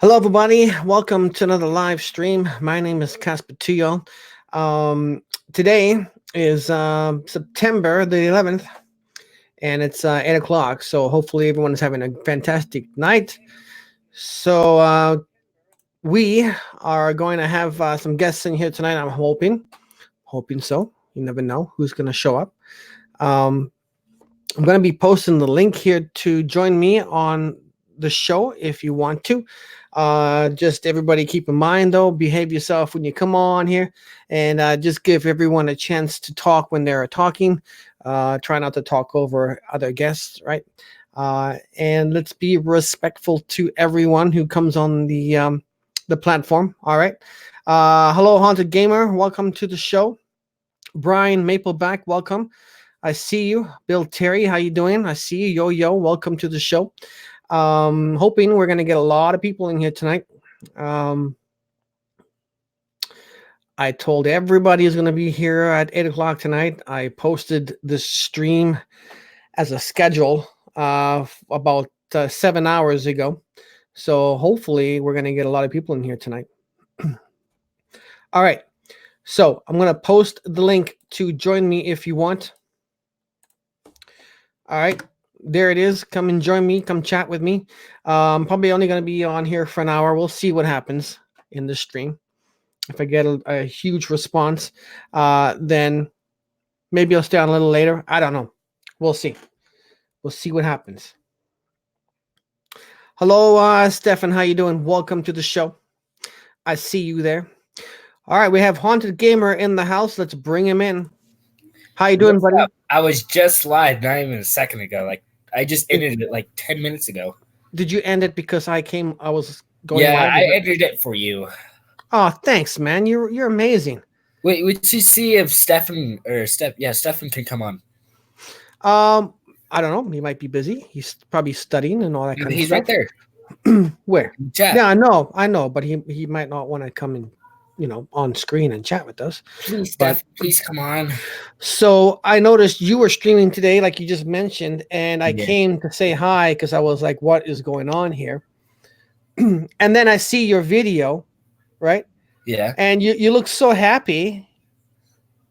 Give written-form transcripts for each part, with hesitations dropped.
Hello, everybody. Welcome to another live stream. My name is Casper Tuyo. Today is September the 11th, and it's 8 o'clock. So hopefully everyone is having a fantastic night. So we are going to have some guests in here tonight. I'm hoping so. You never know who's going to show up. Um, I'm going to be posting the link here to join me on the show if you want to. Just everybody keep in mind, though, behave yourself when you come on here, and just give everyone a chance to talk when they're talking. Try not to talk over other guests, right? And let's be respectful to everyone who comes on the platform. All right. Hello, Haunted Gamer. Welcome to the show. Brian Mapleback, welcome. I see you. Bill Terry, how you doing? I see you. Yo, welcome to the show. Hoping we're going to get a lot of people in here tonight. I told everybody is going to be here at 8 o'clock tonight. I posted this stream as a schedule about 7 hours ago. So hopefully we're going to get a lot of people in here tonight. All right. So I'm going to post the link to join me if you want. All right. There it is. Come and join me. Come chat with me. Probably only going to be on here for an hour. We'll see what happens in the stream. If I get a huge response, then maybe I'll stay on a little later. I don't know. We'll see. We'll see what happens. Hello, Stefan. How you doing? Welcome to the show. I see you there. All right. We have Haunted Gamer in the house. Let's bring him in. How you doing, buddy? I was just live not even a second ago. Like I just ended it like 10 minutes ago. Did you end it because I was going live? live? I ended it for you. Oh, thanks, man. You're amazing. Wait, would you see if Stefan can come on? I don't know. He might be busy. He's probably studying and all that kind of stuff. He's right there. Where? Chat. Yeah, I know, but he might not want to come in, on screen and chat with us. Please, Steph, please come on. So I noticed you were streaming today, like you just mentioned, and I came to say hi because I was like, what is going on here? And then I see your video, right? Yeah. And you look so happy,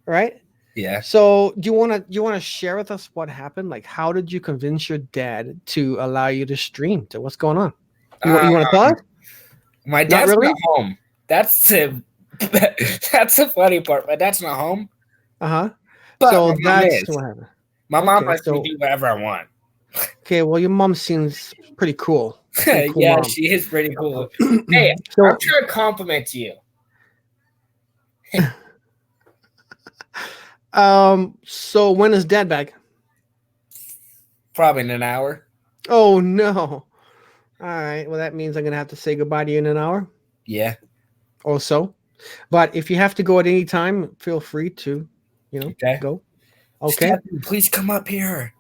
right? Yeah. So do you want to share with us what happened? Like, how did you convince your dad to allow you to stream? So what's going on? You want to tell us? My dad's not home. That's the funny part. My dad's not home. Uh-huh. So that's what happened. My mom lets me do whatever I want. Okay, well, your mom seems pretty cool. Cool yeah, mom. She is pretty cool. Hey, I'm trying to compliment you. So when is Dad back? Probably in an hour. Oh no. All right. Well, that means I'm gonna have to say goodbye to you in an hour. Yeah. Or so. But if you have to go at any time, feel free to, go. Okay. Stephanie, please come up here.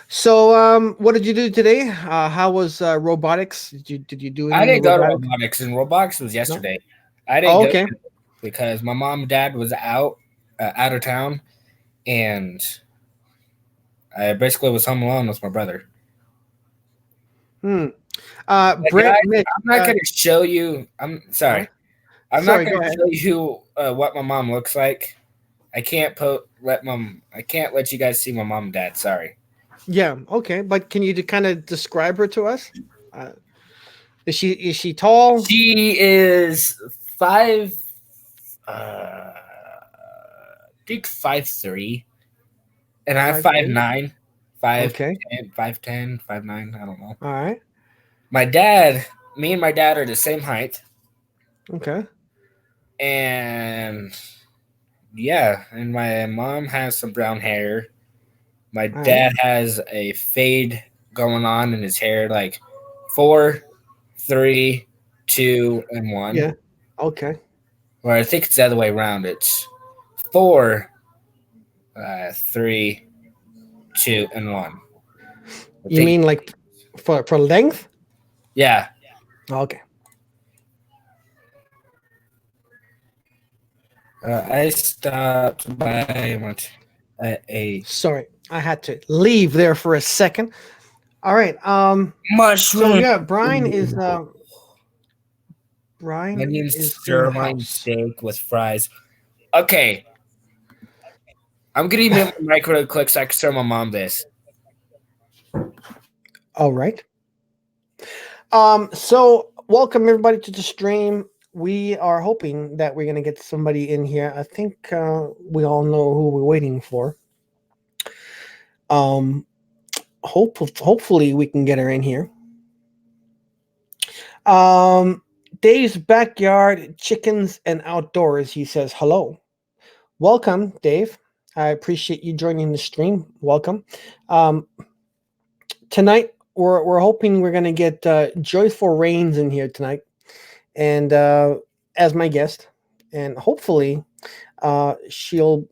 So, what did you do today? How was robotics? Did you do? I didn't go to robotics, and robotics was yesterday. No? I didn't go because my mom and dad was out of town, and I basically was home alone with my brother. Brent, I'm not going to show you. I'm sorry. I'm not going to show you what my mom looks like. I can't let you guys see my mom and dad. Sorry. Yeah. Okay. But can you kind of describe her to us? Is she tall? She is 5. I think 5'3", and I'm 5'9", 5'10", 5'9". I don't know. All right. Me and my dad are the same height. Okay. And yeah, and my mom has some brown hair. My dad has a fade going on in his hair, like 4, 3, 2, and 1. Yeah. Okay. Or I think it's the other way around. It's 4, 3, 2, and 1. You mean like for length? Yeah. Okay. I stopped by Sorry, I had to leave there for a second. All right. Mushroom. So yeah, Brian is Brian onion is in the sirloin house. steak with fries. Okay. I'm gonna email my mic real quick so I can show my mom this. All right. So welcome everybody to the stream. We are hoping that we're gonna get somebody in here. I think we all know who we're waiting for. Hopefully we can get her in here. Dave's Backyard Chickens and Outdoors. He says hello. Welcome, Dave. I appreciate you joining the stream. Welcome. Tonight we're hoping we're gonna get Joyful Rains in here tonight, and as my guest, and hopefully she'll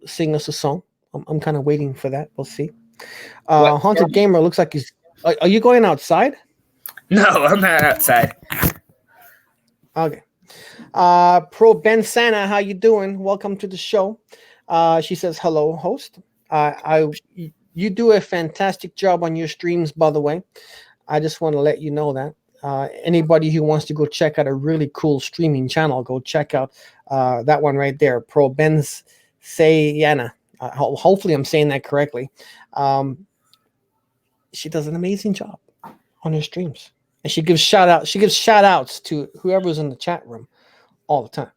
sing us a song. I'm kind of waiting for that. We'll see. Haunted Gamer looks like he's. Are you going outside? No, I'm not outside. Okay. Pro Ben Santa, how you doing? Welcome to the show. She says hello, host. You do a fantastic job on your streams, by the way. I just want to let you know that. Anybody who wants to go check out a really cool streaming channel, go check out that one right there, Pro Ben's Sayana. Hopefully, I'm saying that correctly. She does an amazing job on her streams, and she gives shout outs to whoever's in the chat room all the time.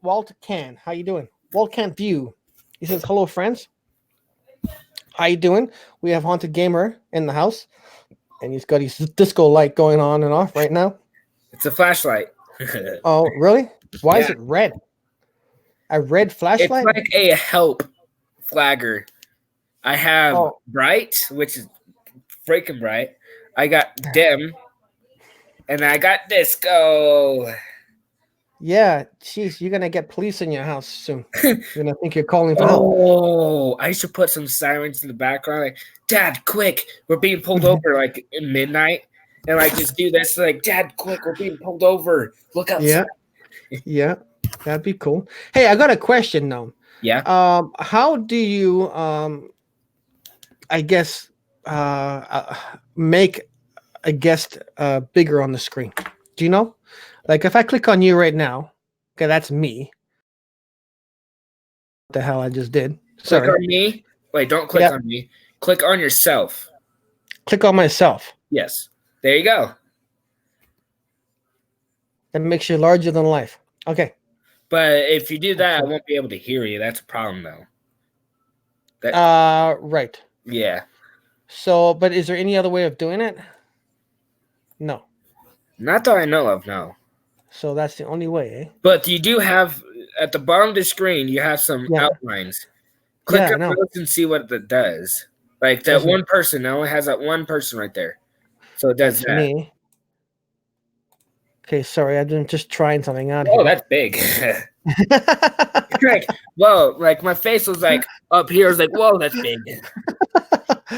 Walter Can? How you doing? Walcant View. He says hello, friends. How you doing? We have Haunted Gamer in the house, and he's got his disco light going on and off right now. It's a flashlight. Oh, really? Why is it red? A red flashlight? It's like a help flagger. I have bright, which is freaking bright. I got dim, and I got disco. Yeah, jeez, you're gonna get police in your house soon. You're gonna think you're calling for help. Oh, I should put some sirens in the background, like, Dad, quick, we're being pulled over, like in midnight, and like just do this, like, Dad, quick, we're being pulled over. Look outside. Yeah, that'd be cool. Hey, I got a question though. Yeah. How do you I guess make a guest bigger on the screen? Do you know? Like if I click on you right now, okay, that's me. What the hell I just did? Sorry. Click on me. Wait, don't click on me. Click on yourself. Click on myself. Yes. There you go. That makes you larger than life. Okay. But if you do that, I won't be able to hear you. That's a problem though. Right. Yeah. So, but is there any other way of doing it? No. Not that I know of, no. So that's the only way, eh? But you do have, at the bottom of the screen, you have some outlines. Click on those and see what that does. Like that one person, it only has that one person right there. So it does that. Me. Okay, sorry, I'm just trying something out here. Oh, that's big. Like, whoa, like my face was like up here. I was like, whoa, that's big.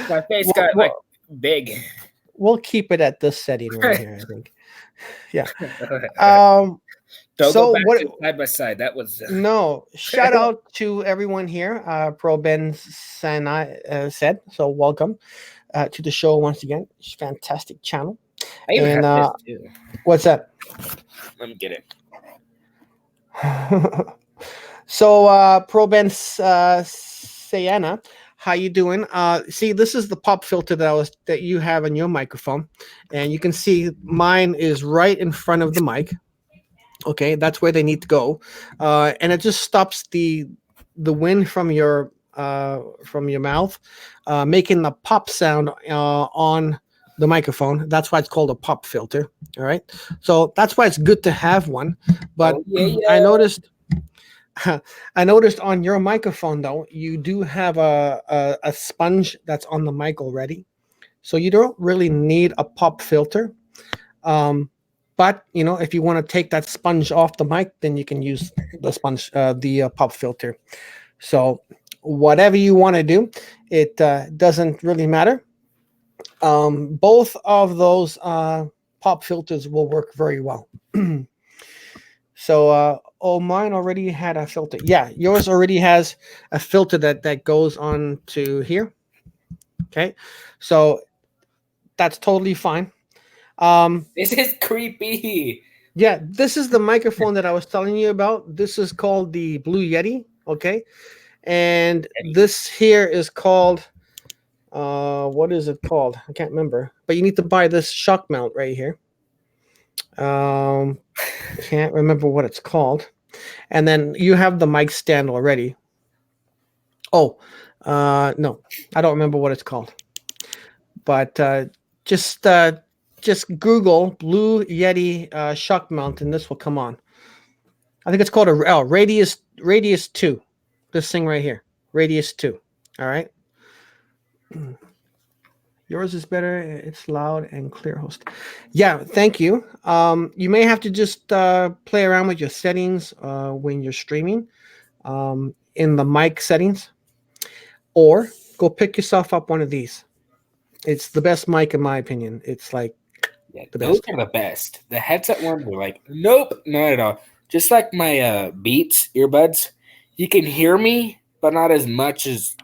My face got like big. We'll keep it at this setting right here, I think. Yeah. Don't so go back what? to side by side. That was no. Shout out to everyone here. Pro Ben Sana said so. Welcome to the show once again. It's a fantastic channel. I even have this too. What's that? Let me get it. So Pro Ben Sayana, how you doing? See, this is the pop filter that you have on your microphone, and you can see mine is right in front of the mic. Okay, that's where they need to go, and it just stops the wind from your mouth, making the pop sound on the microphone. That's why it's called a pop filter. All right, so that's why it's good to have one. But I noticed on your microphone though, you do have a sponge that's on the mic already, so you don't really need a pop filter. But if you want to take that sponge off the mic, then you can use the sponge, the pop filter. So whatever you want to do, it doesn't really matter. Both of those pop filters will work very well. So, mine already had a filter. Yeah, yours already has a filter that goes on to here. Okay, so That's totally fine. Um, This is creepy. yeah, this is the microphone that I was telling you about. This is called the Blue Yeti. Okay, and this here is called what is it called? I can't remember. But you need to buy this shock mount right here. Um, can't remember what it's called. And then you have the mic stand already. Oh, no, I don't remember what it's called. But just uh, just Google Blue Yeti shock mount, and this will come on. I think it's called a Radius 2. This thing right here, Radius 2. All right. Yours is better. It's loud and clear, host. Yeah, thank you. You may have to just play around with your settings when you're streaming in the mic settings, or go pick yourself up one of these. It's the best mic in my opinion. It's like Yeah, the those best. are the best. The headset ones were like, nope, not at all. Just like my Beats earbuds, you can hear me, but not as much as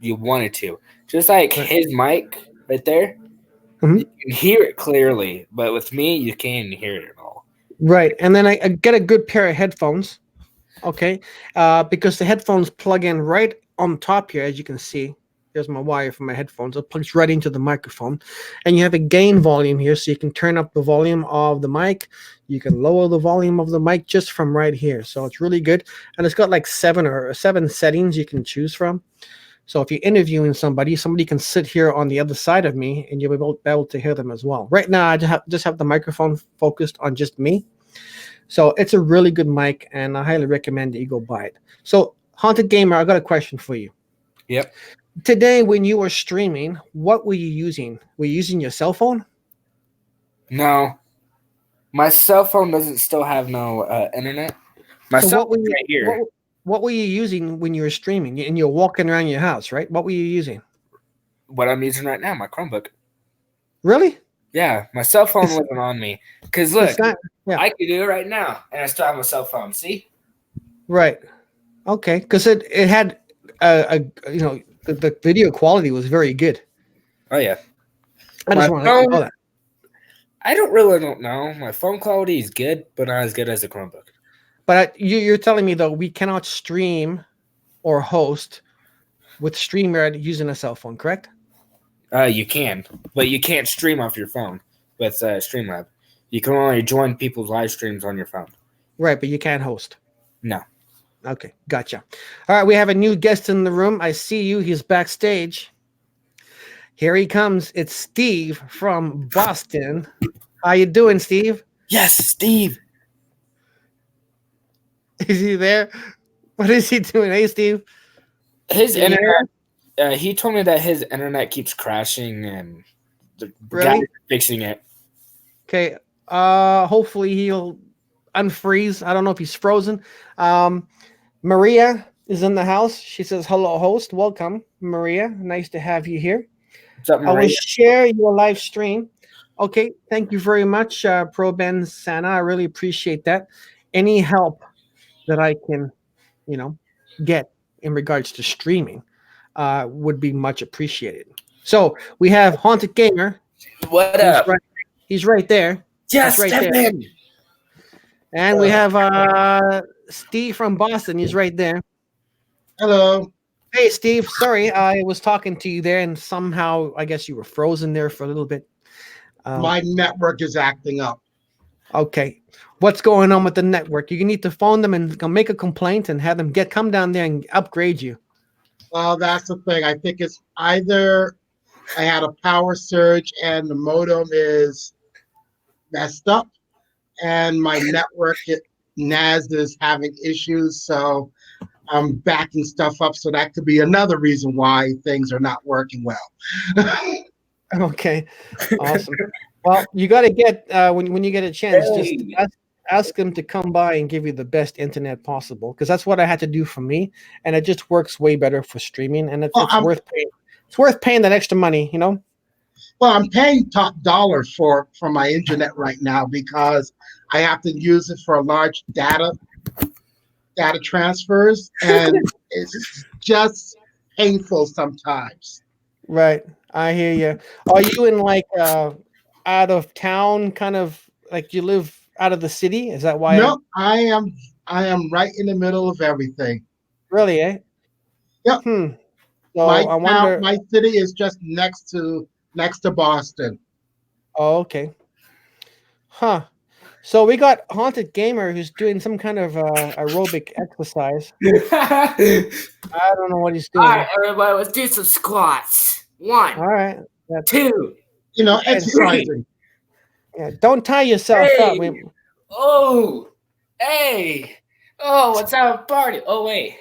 you wanted to. Just like Right. his mic right there, you Mhm. can hear it clearly, but with me, you can't hear it at all. Right. And then I get a good pair of headphones. Okay. Because the headphones plug in right on top here, as you can see. There's my wire for my headphones. It plugs right into the microphone. And you have a gain volume here, so you can turn up the volume of the mic. You can lower the volume of the mic just from right here. So it's really good. And it's got like seven settings you can choose from. So if you're interviewing somebody, somebody can sit here on the other side of me and you'll be able to hear them as well. Right now, I just have the microphone focused on just me. So it's a really good mic, and I highly recommend that you go buy it. So, Haunted Gamer, I got a question for you. Yep. Today, when you were streaming, what were you using? Were you using your cell phone? No, my cell phone doesn't still have no internet. My So cell what were phone's you right here. what were you using when you were streaming? And you're walking around your house, right? What were you using? What I'm using right now, my Chromebook. Really? Yeah, my cell phone It's, wasn't on me. Because look, it's not. Yeah. I could do it right now, and I still have my cell phone. See? Right. Okay. Because it had the video quality was very good. Oh yeah. I My just want to let you know phone, that. I don't know. My phone quality is good, but not as good as a Chromebook. But you're telling me though we cannot stream or host with StreamYard using a cell phone, correct? You can, but you can't stream off your phone with Streamlab. You can only join people's live streams on your phone. Right, but you can't host. No. Okay, gotcha. All right, we have a new guest in the room. I see you. He's backstage. Here he comes. It's Steve from Boston. How you doing, Steve? Yes, Steve. Is he there? What is he doing? Hey, Steve. His Can you hear internet. him? He told me that his internet keeps crashing, and the guy Really? is fixing it. Okay. Hopefully he'll unfreeze. I don't know if he's frozen. Maria is in the house. She says, "Hello, host. Welcome, Maria. Nice to have you here. What's up, I will Maria? share your live stream." Okay, thank you very much, Pro Ben Santa. I really appreciate that. Any help that I can, get in regards to streaming would be much appreciated. So we have Haunted Gamer. What He's up? right. He's right there. Yes, He's right there. Stephen. And we have Steve from Boston. He's right there. Hello. Hey, Steve. Sorry, I was talking to you there, and somehow I guess you were frozen there for a little bit. My network is acting up. Okay. What's going on with the network? You need to phone them and make a complaint and have them come down there and upgrade you. Well, that's the thing. I think it's either I had a power surge and the modem is messed up, and my network NAS is having issues. So I'm backing stuff up. So that could be another reason why things are not working well. Okay. Awesome. Well, you got to get when you get a chance, just ask them to come by and give you the best internet possible, because that's what I had to do for me, and it just works way better for streaming, and it's worth paying. It's worth paying that extra money, Well, I'm paying top dollar for my internet right now because I have to use it for large data transfers, and it's just painful sometimes. Right. I hear you. Are you in like out of town, kind of like you live out of the city? Is that why? No, I am right in the middle of everything. Really, eh? Yep. Hmm. So My I town, wonder. my city is just next to Boston. Oh, okay. Huh. So we got Haunted Gamer who's doing some kind of aerobic exercise. I don't know what he's All right, doing. everybody, let's do some squats. One, All right. Yeah, two, and three. Exercising. yeah, don't tie yourself up. Hey, oh, hey, oh, let's have a party. Oh wait.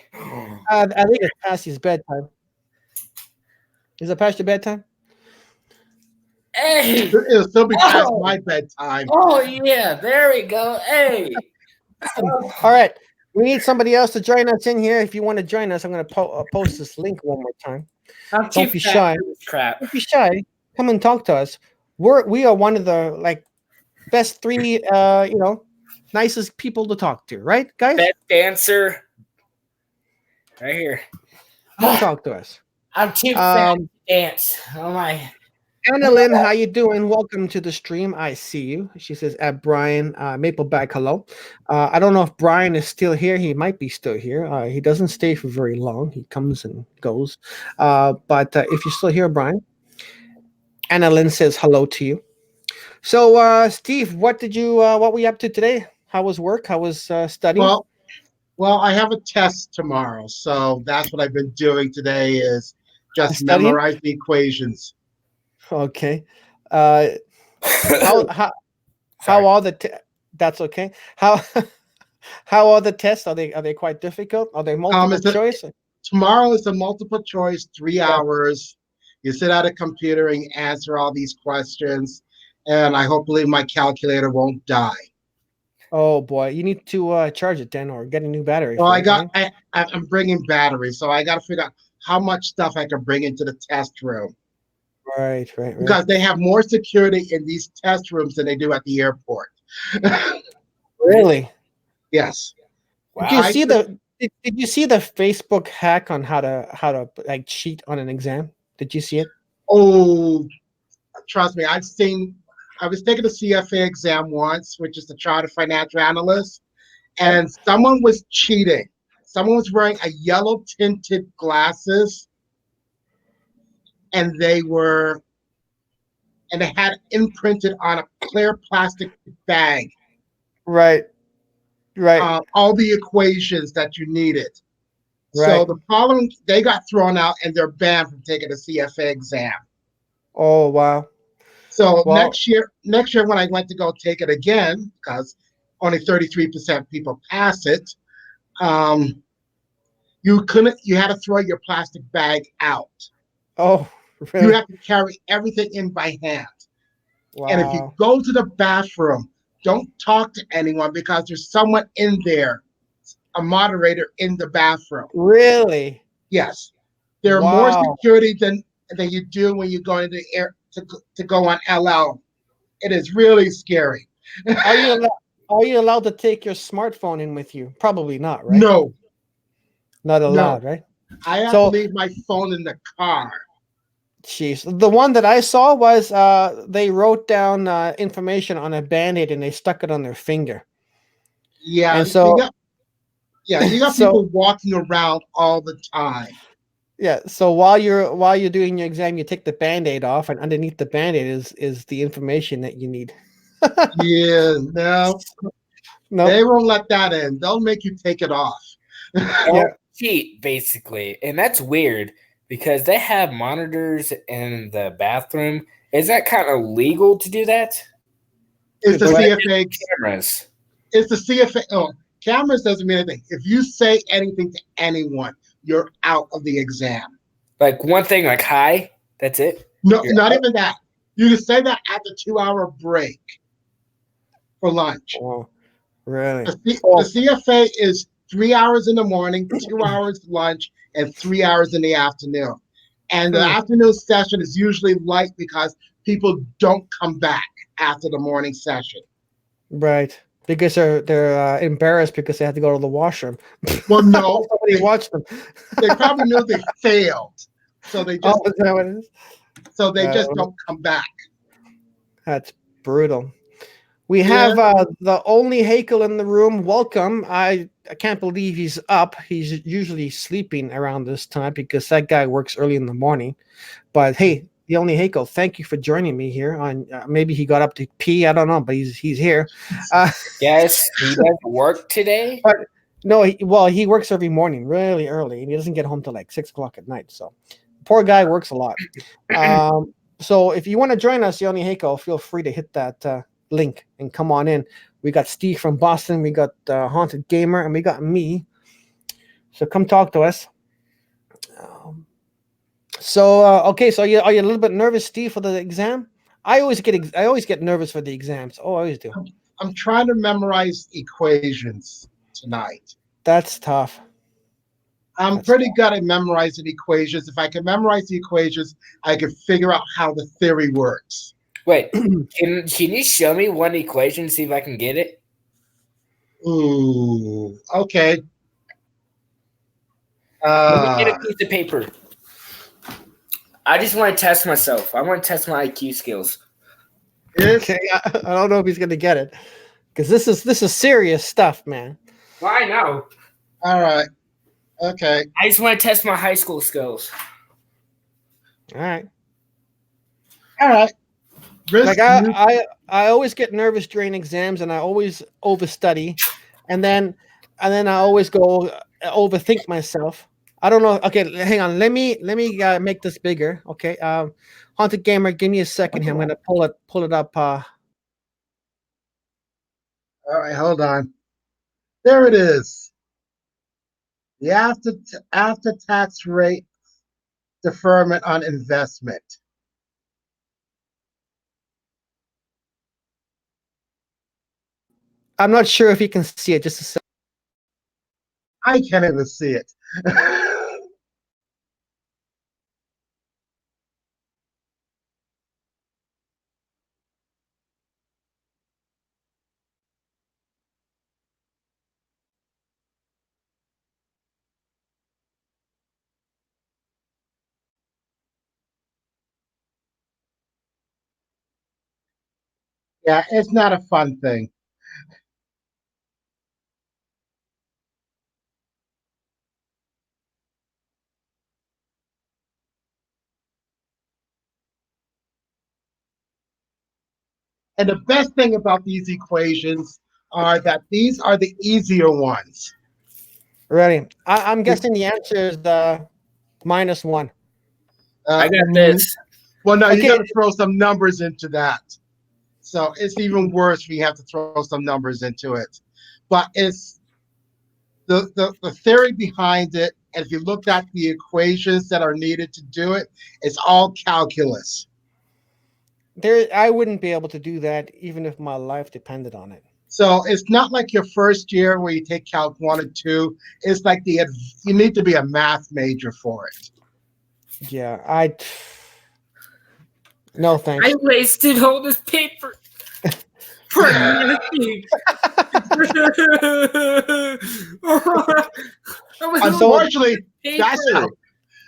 I think it's past his bedtime. Is it past your bedtime? Hey, It'll still be past oh, my bedtime. oh yeah, there we go. Hey, All right. We need somebody else to join us in here. If you want to join us, I'm going to post this link one more time. I'm too Don't be fat shy. for this crap. Don't be shy. Come and talk to us. We are one of the like best three nicest people to talk to, right, guys? Best dancer, right here. Come talk to us. I'm too fat to dance. Oh my. Annalyn, how you doing? Welcome to the stream. I see you. She says at Brian Mapleback, hello. I don't know if Brian is still here. He might be still here. He doesn't stay for very long. He comes and goes. But if you're still here, Brian, Annalyn says hello to you. So, Steve, what were you up to today? How was work? How was studying? Well, I have a test tomorrow, so that's what I've been doing today is just Studying? memorize the equations. Okay. How are that's okay. How are the tests? Are they quite difficult? Are they multiple choice? Tomorrow is a multiple choice, 3 hours. You sit at a computer and answer all these questions, and I hopefully my calculator won't die. Oh boy, you need to charge it then, or get a new battery. Well, right? I'm bringing batteries, so I got to figure out how much stuff I can bring into the test room. Right. Because they have more security in these test rooms than they do at the airport. Really? Yes. Wow. Did you see the Facebook hack on how to like cheat on an exam? Did you see it? Oh, trust me, I was taking the CFA exam once, which is the Chartered Financial Analyst, and someone was cheating. Someone was wearing a yellow tinted glasses, and they had imprinted on a clear plastic bag. Right. All the equations that you needed. Right. So the following, they got thrown out and they're banned from taking the CFA exam. Oh wow. So next year when I went to go take it again, because only 33% people pass it, you had to throw your plastic bag out. Oh, really? You have to carry everything in by hand. Wow. And if you go to the bathroom, don't talk to anyone because there's someone in there, a moderator in the bathroom. Really? Yes. There are more security than you do when you go into the air to go on LL. It is really scary. Are you allowed to take your smartphone in with you? Probably not, right? No. Not allowed, right? I have to leave my phone in the car. Jeez. The one that I saw was they wrote down information on a Band-Aid and they stuck it on their finger. Yeah. And so you got people walking around all the time. Yeah. So while you're doing your exam, you take the Band-Aid off, and underneath the Band-Aid is the information that you need. Yeah, no. They won't let that in. They'll make you take it off. Cheat, basically. And that's weird because they have monitors in the bathroom. Is that kind of legal to do that? It's the CFA cameras. It's the CFA. Oh, cameras doesn't mean anything. If you say anything to anyone, you're out of the exam. Like one thing, like hi, that's it? No, not even that. You can say that at the 2-hour break for lunch. Oh, really? The CFA is 3 hours in the morning, 2 hours lunch, and 3 hours in the afternoon. And the afternoon session is usually light because people don't come back after the morning session. Right. Because they're embarrassed because they had to go to the washroom. Well, no. Somebody watched them. They probably knew they failed. So they just... Oh, is that what it is? so they just Uh, don't come back. That's brutal. We Yeah. have the only Hakel in the room. Welcome. I can't believe he's up. He's usually sleeping around this time because that guy works early in the morning. But hey, the only Hakel, thank you for joining me here. On maybe he got up to pee. I don't know, but he's here. Uh, Yes, he doesn't work today. but no, he works every morning really early, and he doesn't get home till like 6 o'clock at night. So poor guy works a lot. So if you want to join us, Yoni Hakel, feel free to hit that link and come on in. We got Steve from Boston, we got Haunted Gamer, and we got me. So come talk to us. Okay, so are you a little bit nervous, Steve, for the exam? I always get nervous for the exams. Oh, I always do. I'm trying to memorize equations tonight. That's tough. I'm pretty good at memorizing equations. If I can memorize the equations, I can figure out how the theory works. Wait, can you show me one equation, see if I can get it? Ooh, okay. Let me get a piece of paper. I just want to test myself. I want to test my IQ skills. Okay, I don't know if he's gonna get it because this is serious stuff, man. Well, I know. All right. Okay. I just want to test my high school skills. All right. All right. Like I always get nervous during exams, and I always overstudy, and then I always go overthink myself. I don't know. Okay, hang on. Let me make this bigger. Okay. Haunted Gamer, give me a second here. I'm gonna pull it up. All right, hold on. There it is. The after tax rate deferment on investment. I'm not sure if you can see it. Just a second. I can't even see it. Yeah, it's not a fun thing. And the best thing about these equations are that these are the easier ones. Ready? I'm guessing the answer is -1. I got this. Well, no, Okay. you got to throw some numbers into that. So it's even worse if you have to throw some numbers into it. But it's the theory behind it. And if you looked at the equations that are needed to do it, it's all calculus. I wouldn't be able to do that even if my life depended on it. So it's not like your first year where you take Calc 1 and 2. It's like you need to be a math major for it. Yeah, no thanks. I wasted all this paper.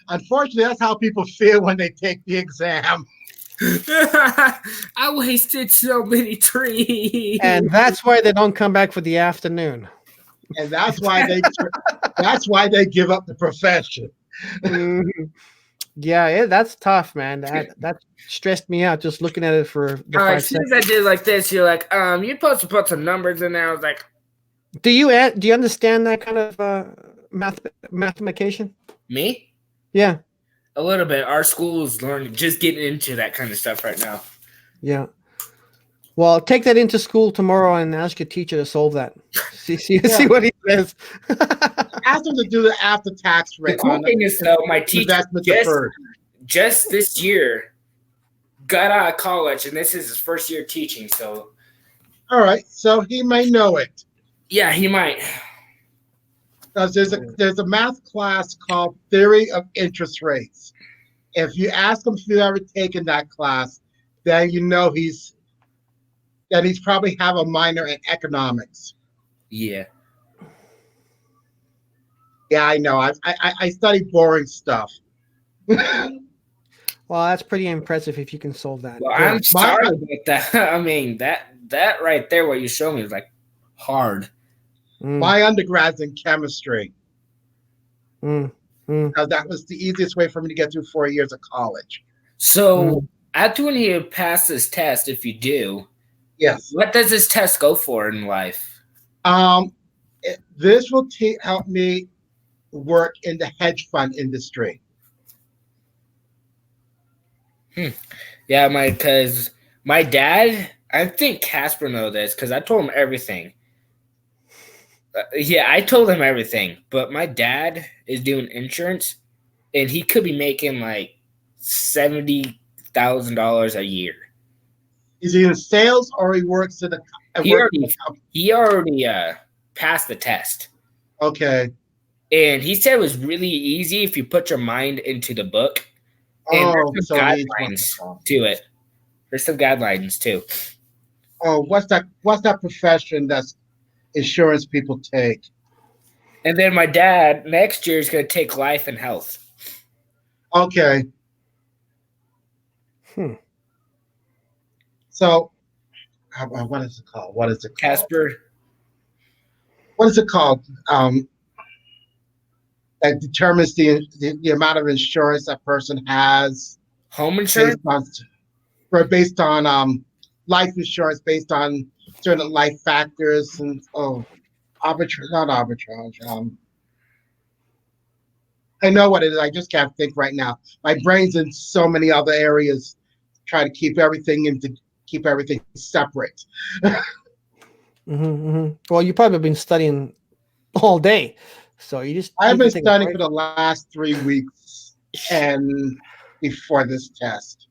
Unfortunately, that's how people feel when they take the exam. I wasted so many trees. And that's why they don't come back for the afternoon. And that's why they give up the profession. Yeah, that's tough, man. That stressed me out just looking at it for the 5 as soon seconds. as I did like this, you're like, you're supposed to put some numbers in there. I was like, do you understand that kind of mathematician? Me? Yeah. A little bit. Our school is just getting into that kind of stuff right now. Yeah. Well, take that into school tomorrow and ask your teacher to solve that. See what he says. Ask him to do the after tax rate. The cool thing is, though, my teacher just this year got out of college, and this is his first year teaching. So, all right, so he may know it. Yeah, he might. Because there's a math class called Theory of Interest Rates. If you ask him if you've ever taken that class, then you know he's probably have a minor in economics. Yeah. Yeah, I know. I study boring stuff. Well, that's pretty impressive if you can solve that. Well, Good. I'm sorry about that. I mean, that right there, what you showed me, is like hard. My undergrad's in chemistry. Mm. Because that was the easiest way for me to get through 4 years of college. So after when you pass this test, if you do, Yes. what does this test go for in life? This will help me work in the hedge fund industry. Yeah, because my dad, I think Casper knows this because I told him everything. Yeah, I told him everything, but my dad is doing insurance, and he could be making like $70,000 a year. Is he in sales or he works in a He already passed the test. Okay. And he said it was really easy if you put your mind into the book. And there's some guidelines to it. There's some guidelines too. Oh, what's that profession that's insurance people take? And then my dad next year is going to take life and health. Okay. So, what is it called? Casper. What is it called? That determines the amount of insurance that person has. Home insurance? Based on life insurance, based on certain life factors and arbitrage. I know what it is. I just can't think right now. My brain's in so many other areas, trying to keep everything separate. Well, you've probably been studying all day, so you just. I've been studying for the last 3 weeks, and before this test.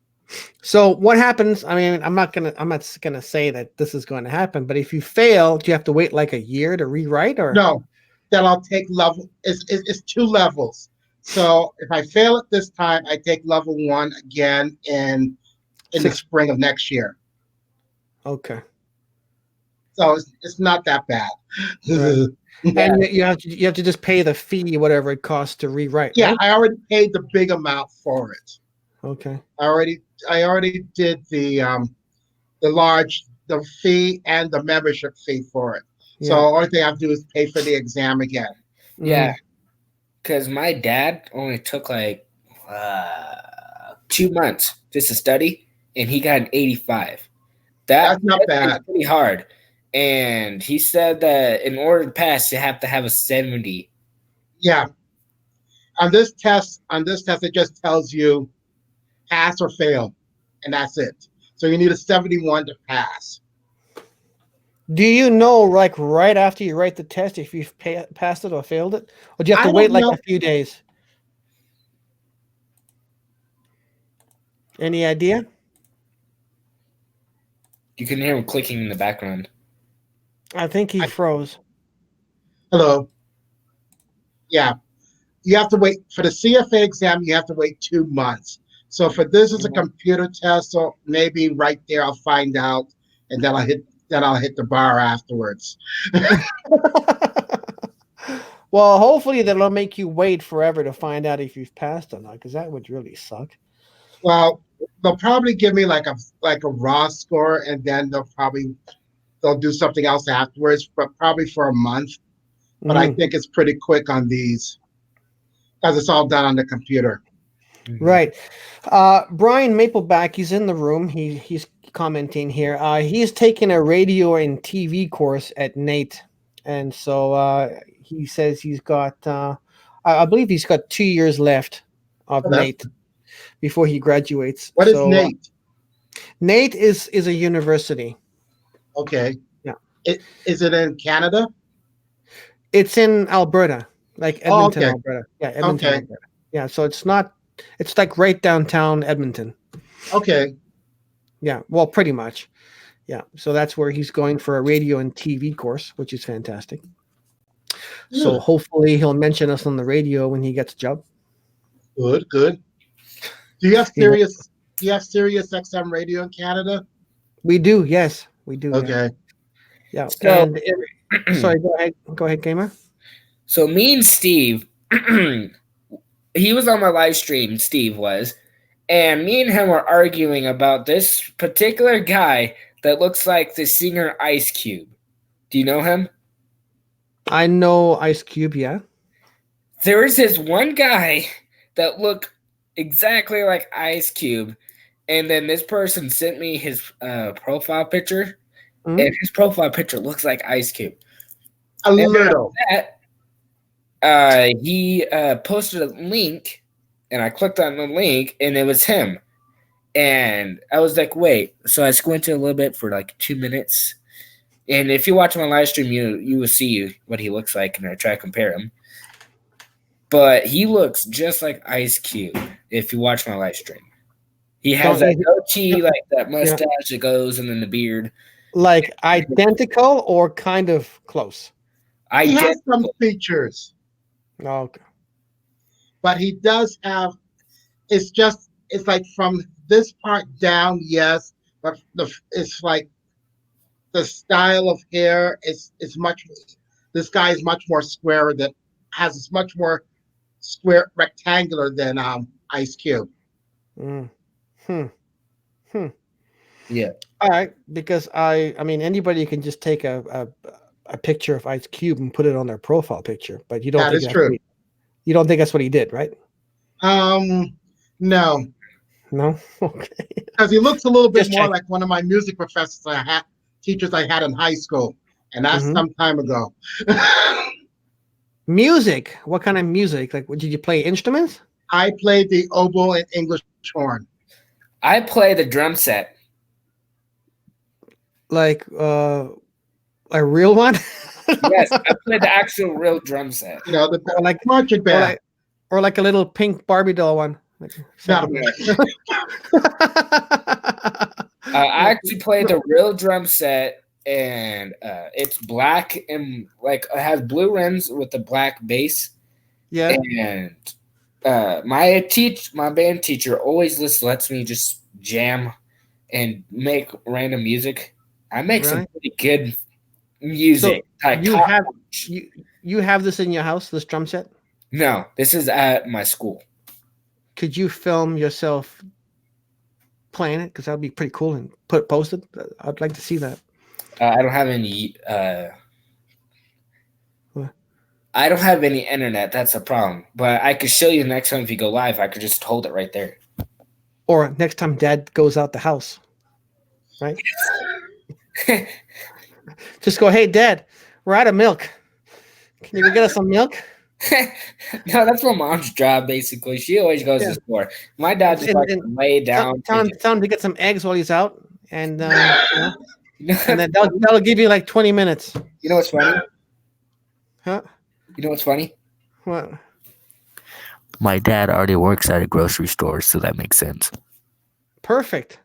So what happens? I mean, I'm not gonna say that this is going to happen, but if you fail, do you have to wait like a year to rewrite, or no? Then I'll take level. It's 2 levels. So if I fail it this time, I take level 1 again in the spring of next year. Okay. So it's not that bad. Right. And you have to just pay the fee, whatever it costs to rewrite. Yeah, right? I already paid the big amount for it. Okay. I already did the fee and the membership fee for it. Yeah. So the only thing I have to do is pay for the exam again. Yeah, because my dad only took like 2 months just to study, and he got an 85. That's not bad. Pretty hard. And he said that in order to pass, you have to have a 70. Yeah. On this test, it just tells you pass or fail, and that's it. So you need a 71 to pass. Do you know, like, right after you write the test, if you've passed it or failed it? Or do you have to wait like a few days? Any idea? You can hear him clicking in the background. I think he froze. Hello. Yeah. You have to wait for the CFA exam. You have to wait 2 months. So for this is a computer test, so maybe right there I'll find out, and then I'll hit the bar afterwards. Well, hopefully that'll make you wait forever to find out if you've passed or not, because that would really suck. Well, they'll probably give me like a raw score, and then they'll do something else afterwards, but probably for a month. But I think it's pretty quick on these because it's all done on the computer. Right. Brian Mapleback, he's in the room. He's commenting here. He's taking a radio and TV course at NAIT. And so he says he's got, I believe he's got 2 years left of NAIT before he graduates. What is NAIT? NAIT is a university. Okay. Yeah. Is it in Canada? It's in Alberta, like Edmonton, Alberta. Yeah, Edmonton, Alberta. Yeah, so it's like right downtown Edmonton. Okay. Yeah, well, pretty much. Yeah, so that's where he's going for a radio and TV course, which is fantastic. Yeah. So hopefully he'll mention us on the radio when he gets a job. Good. Do you have Sirius XM radio in Canada? We do, yes. We do. Okay. Yeah. So, sorry, go ahead, Gamer. So me and Steve, he was on my live stream, Steve was, And me and him were arguing about this particular guy that looks like the singer Ice Cube. Do you know him? I know Ice Cube, yeah. There is this one guy that looked exactly like Ice Cube, and then this person sent me his profile picture, and his profile picture looks like Ice Cube. A little. He posted a link, and I clicked on the link, and it was him. And I was like, wait. So I squinted a little bit for like 2 minutes. And if you watch my live stream, you will see what he looks like, and I try to compare him. But he looks just like Ice Cube if you watch my live stream. He has that goatee, like that mustache that goes, and then the beard. Like identical or kind of close? He has some features. Oh, okay. But he does have, it's like from this part down, yes, but it's like the style of hair is much, this guy is much more square, that has this much more square rectangular than Ice Cube. Yeah. All right, because I mean anybody can just take a picture of Ice Cube and put it on their profile picture, but you don't That think is that's true. You don't think that's what he did, right? No. No? Okay. Because he looks a little bit Just more check. like one of my music professors teachers I had in high school, and that's some time ago. Music? What kind of music? Like, did you play instruments? I played the oboe and English horn. I play the drum set. Like a real one? Yes, I play the actual real drum set. You know, the Or like marching band. or like a little pink Barbie doll one. Like, I actually play the real drum set, and it's black and like it has blue rims with the black bass. Yeah. And my band teacher always lets me just jam and make random music. I make some pretty good music. So you have this in your house, this drum set? No, this is at my school. Could you film yourself playing it? Because that would be pretty cool and post it. I'd like to see that. I don't have any. I don't have any internet. That's a problem. But I could show you next time if you go live. I could just hold it right there. Or next time Dad goes out the house, right? Just go, hey, Dad, we're out of milk. Can you go get us some milk? No, that's my mom's job, basically. She always goes to the store. My dad just likes to lay down. Tell him to get some eggs while he's out. And, and then that'll give you like 20 minutes. You know what's funny? Huh? You know what's funny? What? My dad already works at a grocery store, so that makes sense. Perfect.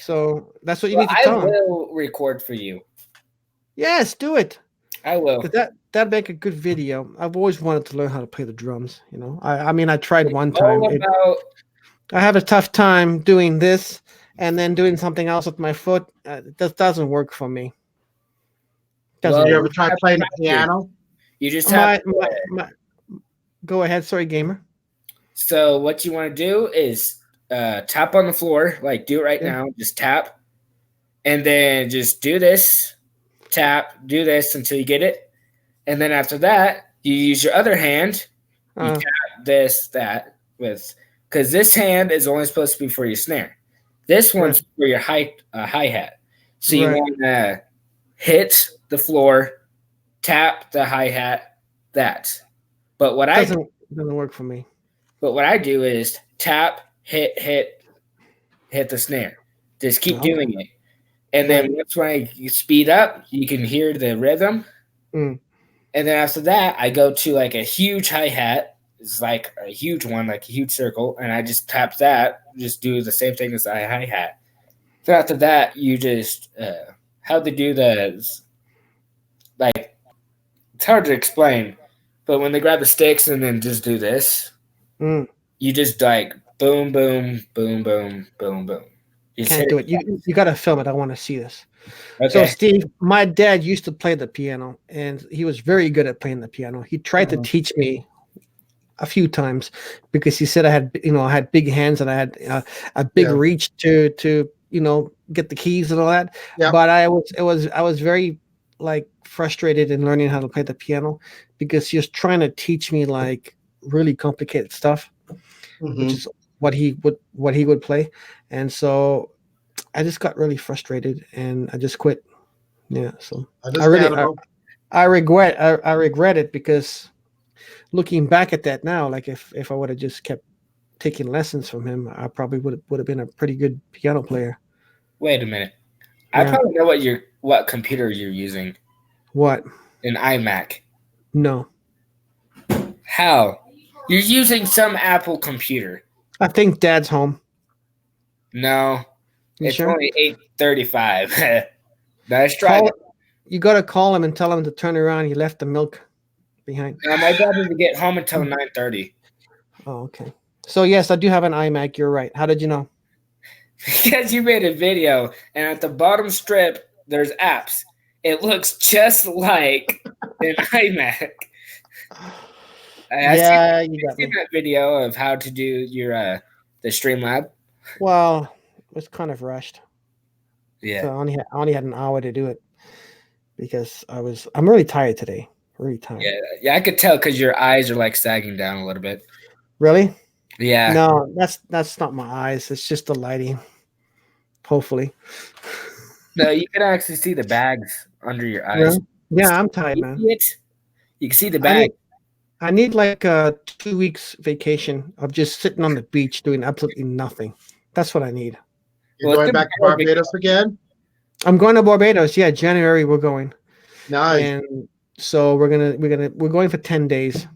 So that's what you need to tell him. I will record for you. Yes, do it. I will. That'd make a good video. I've always wanted to learn how to play the drums. You know, I mean, I tried one time. I have a tough time doing this and then doing something else with my foot. It just doesn't work for me. Well, you ever try playing the piano? You just have Go ahead. Sorry, gamer. So what you want to do is tap on the floor, like do it right now. Just tap, and then just do this. Tap, do this until you get it, and then after that, you use your other hand. You tap this, that because this hand is only supposed to be for your snare. This one's for your hi-hat. So you want to hit the floor, tap the hi-hat, that. But what doesn't work for me. But what I do is tap, hit the snare. Just keep doing it. And then once when I speed up, you can hear the rhythm. And then after that, I go to like a huge hi-hat. It's like a huge one, like a huge circle. And I just tap that, just do the same thing as the hi-hat. So after that, you just, how they do like, it's hard to explain. But when they grab the sticks and then just do this, you just like boom, boom, boom, boom, boom, boom. You can't do it. You got to film it. I want to see this. Okay. So, Steve, my dad used to play the piano, and he was very good at playing the piano. He tried to teach me a few times because he said I had, I had big hands and I had a big Yeah. reach to get the keys and all that. Yeah. But I was very like frustrated in learning how to play the piano because he was trying to teach me like really complicated stuff, Mhm. which is what he would play, and so I just got really frustrated and I just quit. Yeah, so Understandable. I regret it because looking back at that now, like if I would have just kept taking lessons from him, I probably would have been a pretty good piano player. Wait a minute. I Yeah. probably know what computer you're using. What? An iMac. No, How? You're using some Apple computer. I think Dad's home. No, You it's sure? only 8:35. Nice try. Call, you gotta call him and tell him to turn around. He left the milk behind. My dad doesn't get home until 9:30 Oh, okay. So yes, I do have an iMac. You're right. How did you know? because you made a video, and at the bottom strip there's apps. It looks just like an iMac. Yeah, you I got seen me. that video of how to do your the Streamlab. Well, it was kind of rushed. Yeah. So I only had an hour to do it because I'm really tired today. Really tired. Yeah, I could tell because your eyes are like sagging down a little bit. Really? Yeah. No, that's not my eyes. It's just the lighting. Hopefully. No, you can actually see the bags under your eyes. Yeah, I'm tired, man. You can see the bag. I need like a 2 weeks vacation of just sitting on the beach doing absolutely nothing. That's what I need. You're going back to Barbados again? I'm going to Barbados. Yeah, January we're going. Nice. And so we're going for 10 days.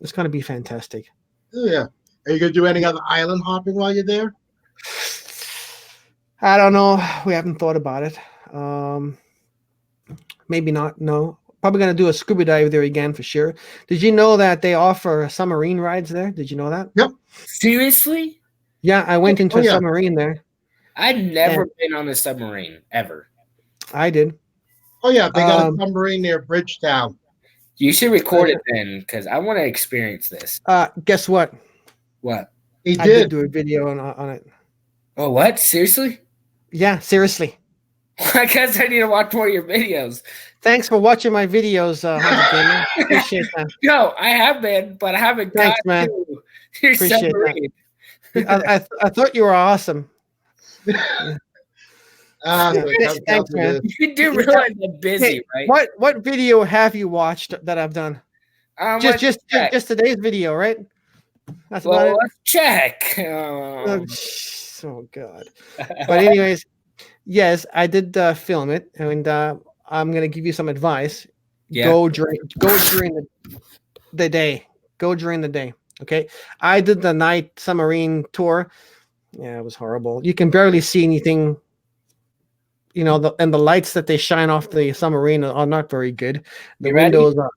It's gonna be fantastic. Oh, yeah. Are you gonna do any other island hopping while you're there? I don't know. We haven't thought about it. Maybe not. No. Probably gonna do a scuba dive there again for sure. Did you know that they offer submarine rides there? Did you know that? Yep. Seriously? Yeah, I went into a submarine there. I'd never been on a submarine ever. I did. Oh yeah, they got a submarine near Bridgetown. You should record it then, because I want to experience this. Guess what? What? I did do a video on it. Oh, what? Seriously? Yeah, seriously. I guess I need to watch more of your videos. Thanks for watching my videos, Hunter Gamer. Appreciate that. No, I have been, but I haven't got man. to your Appreciate submarine. That. I thought you were awesome. Thanks, man. You do realize I'm busy, right? What video have you watched that I've done? Just today's video, right? That's about it. Let's check. Oh God. But anyways, yes, I did film it, and I'm gonna give you some advice. Yeah. Go during the day. Go during the day. Okay. I did the night submarine tour. Yeah, it was horrible. You can barely see anything. And the lights that they shine off the submarine are not very good. The windows are.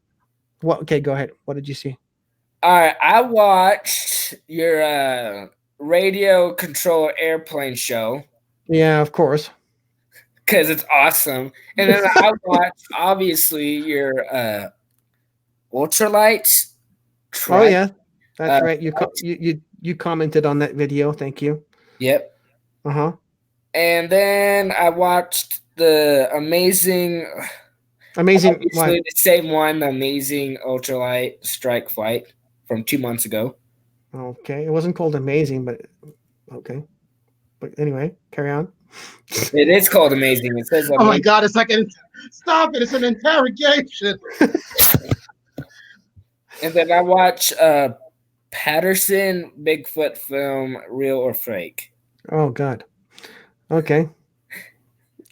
Well, okay, go ahead. What did you see? All right, I watched your radio control airplane show. Yeah, of course. Because it's awesome. And then I watched, obviously, your ultralights. Oh yeah, that's right. You commented on that video. Thank you. Yep. Uh-huh. And then I watched the amazing what? The same one, the amazing ultralight strike flight from 2 months ago. Okay, it wasn't called amazing, but okay. But anyway, carry on. It is called amazing. It says amazing. Oh my God! It's like stop it! It's an interrogation. And then I watch Patterson Bigfoot film, Real or Fake. Oh God. Okay.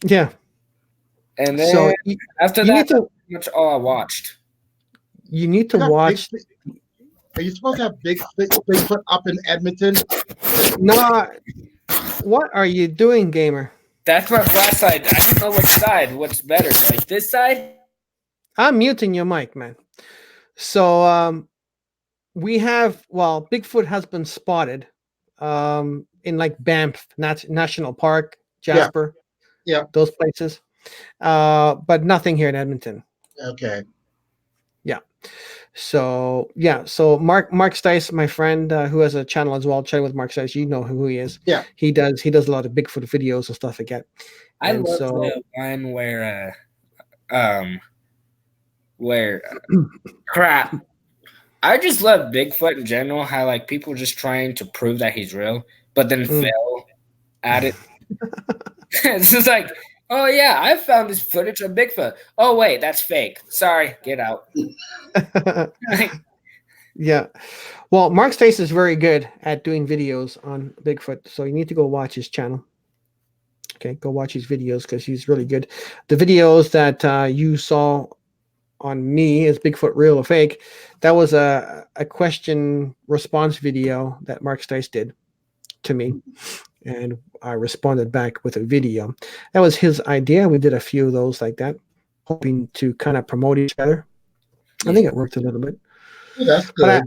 Yeah. And then after that, that's pretty much all I watched. You need to watch. Are you supposed to have Bigfoot up in Edmonton? No. What are you doing, gamer? That's my flashlight. I don't know which side. What's better, like this side? I'm muting your mic, man. So we have Bigfoot has been spotted in like Banff National Park, Jasper, yeah, those places, but nothing here in Edmonton. Okay. Yeah. So yeah, so Mark Stice, my friend who has a channel as well, Chatting with Mark Stice, you know who he is. Yeah. He does a lot of Bigfoot videos and stuff like that. I And love so the one where crap. I just love Bigfoot in general. How like people just trying to prove that he's real, but then fail at it. It's just like, oh yeah, I found this footage of Bigfoot. Oh wait, that's fake. Sorry, get out. yeah. Well, Mark Stice is very good at doing videos on Bigfoot, so you need to go watch his channel. Okay, go watch his videos because he's really good. The videos that you saw on me is Bigfoot real or fake? That was a question response video that Mark Stice did to me, and I responded back with a video. That was his idea. We did a few of those like that, hoping to kind of promote each other. I think it worked a little bit. That's good. But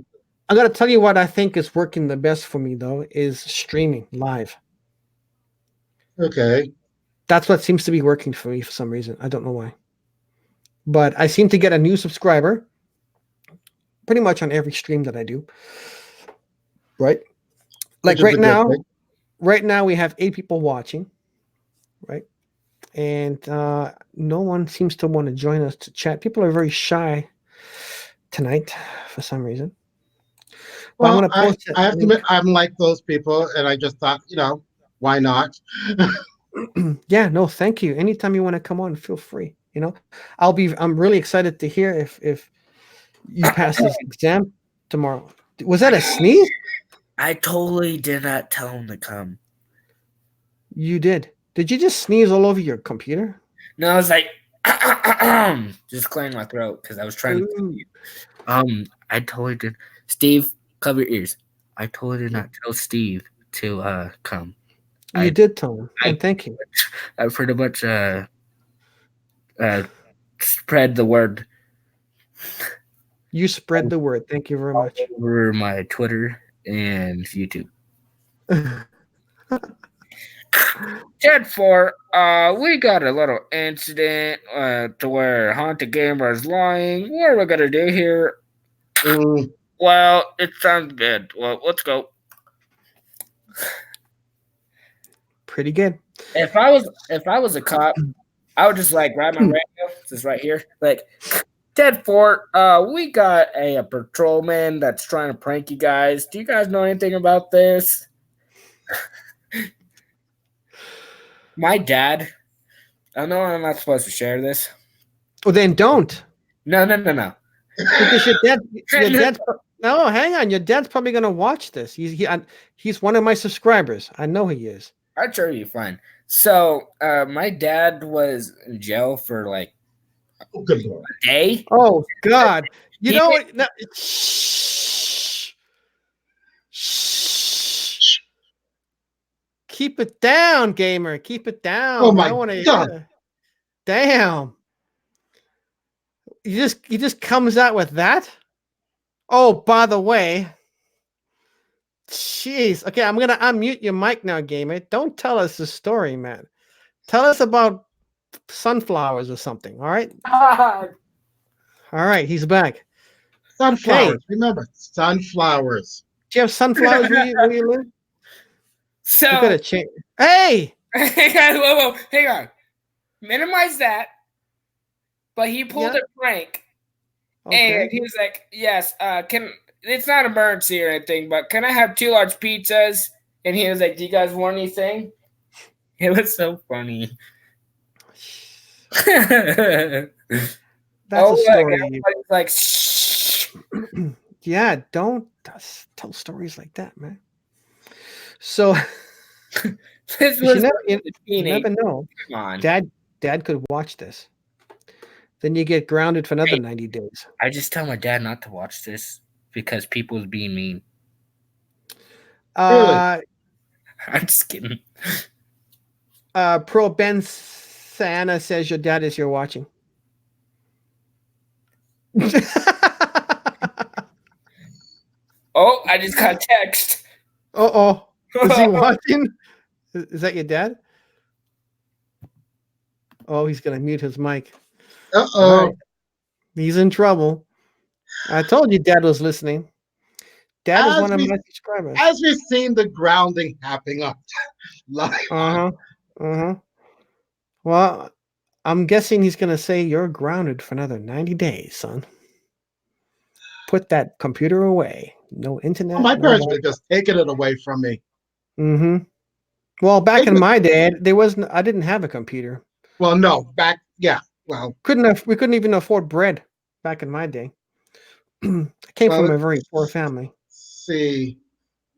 I got to tell you what I think is working the best for me though is streaming live. Okay. That's what seems to be working for me for some reason. I don't know why. But I seem to get a new subscriber pretty much on every stream that I do. Right? Like right now we have 8 people watching, right? And no one seems to want to join us to chat. People are very shy tonight for some reason. But Well, I'm gonna post I have to admit, I'm like those people, and I just thought, why not? Yeah, no, thank you. Anytime you want to come on, feel free. I'm really excited to hear if you pass this exam tomorrow. Was that a sneeze? I totally did not tell him to come. You did. Did you just sneeze all over your computer? No, I was like just clearing my throat because I was trying to. I totally did. Steve, cover your ears. I totally did not tell Steve to come. You did tell him, and thank you. I pretty much spread the word. You spread the word. Thank you very much. Over my Twitter and YouTube. Chat 4, we got a little incident to where Haunted Gamer is lying. What are we gonna do here? Well, it sounds good. Well, let's go. Pretty good. If I was a cop, I would just like grab my radio, just right here, like Ted Fort. We got a patrolman that's trying to prank you guys. Do you guys know anything about this? My dad. I know I'm not supposed to share this. Well, then don't. No. Because your dad's no, hang on. Your dad's probably gonna watch this. He's one of my subscribers. I know he is. I'm sure you're fine. So, my dad was in jail for like a day. Oh God! You know what? No, shh. Keep it down, gamer. Keep it down. Oh my God! Damn. He just comes out with that. Oh, by the way. Jeez. Okay, I'm gonna unmute your mic now, gamer. Don't tell us the story, man. Tell us about sunflowers or something. All right. All right, he's back. Sunflowers. Okay. Remember, sunflowers. Do you have sunflowers where you live? So you gotta change. Hey. Whoa, hang on. Minimize that. But he pulled a prank, and he was like, "Yes, it's not an emergency or anything, but can I have 2 large pizzas?" And he was like, "Do you guys want anything?" It was so funny. That's a story. Like, shh. Yeah, don't tell stories like that, man. So you never know. Dad could watch this. Then you get grounded for another 90 days. I just tell my dad not to watch this because people's being mean. Really? I'm just kidding. Pro Ben Santa says your dad is here watching. Oh, I just got a text. Uh-oh. Is he watching? Is that your dad? Oh, he's going to mute his mic. Uh-oh. Right. He's in trouble. I told you Dad was listening. Dad is As one of we my subscribers. as we've seen the grounding happening up live. Uh-huh. Uh-huh. Well, I'm guessing he's gonna say you're grounded for another 90 days, son. Put that computer away. No internet, My no parents would Wi-Fi. have just taken it away from me. Mm-hmm. Well, back They in could- my day, there wasn't. I didn't have a computer. Well, no, back yeah. Well, We couldn't even afford bread back in my day. I came from a very poor family. see,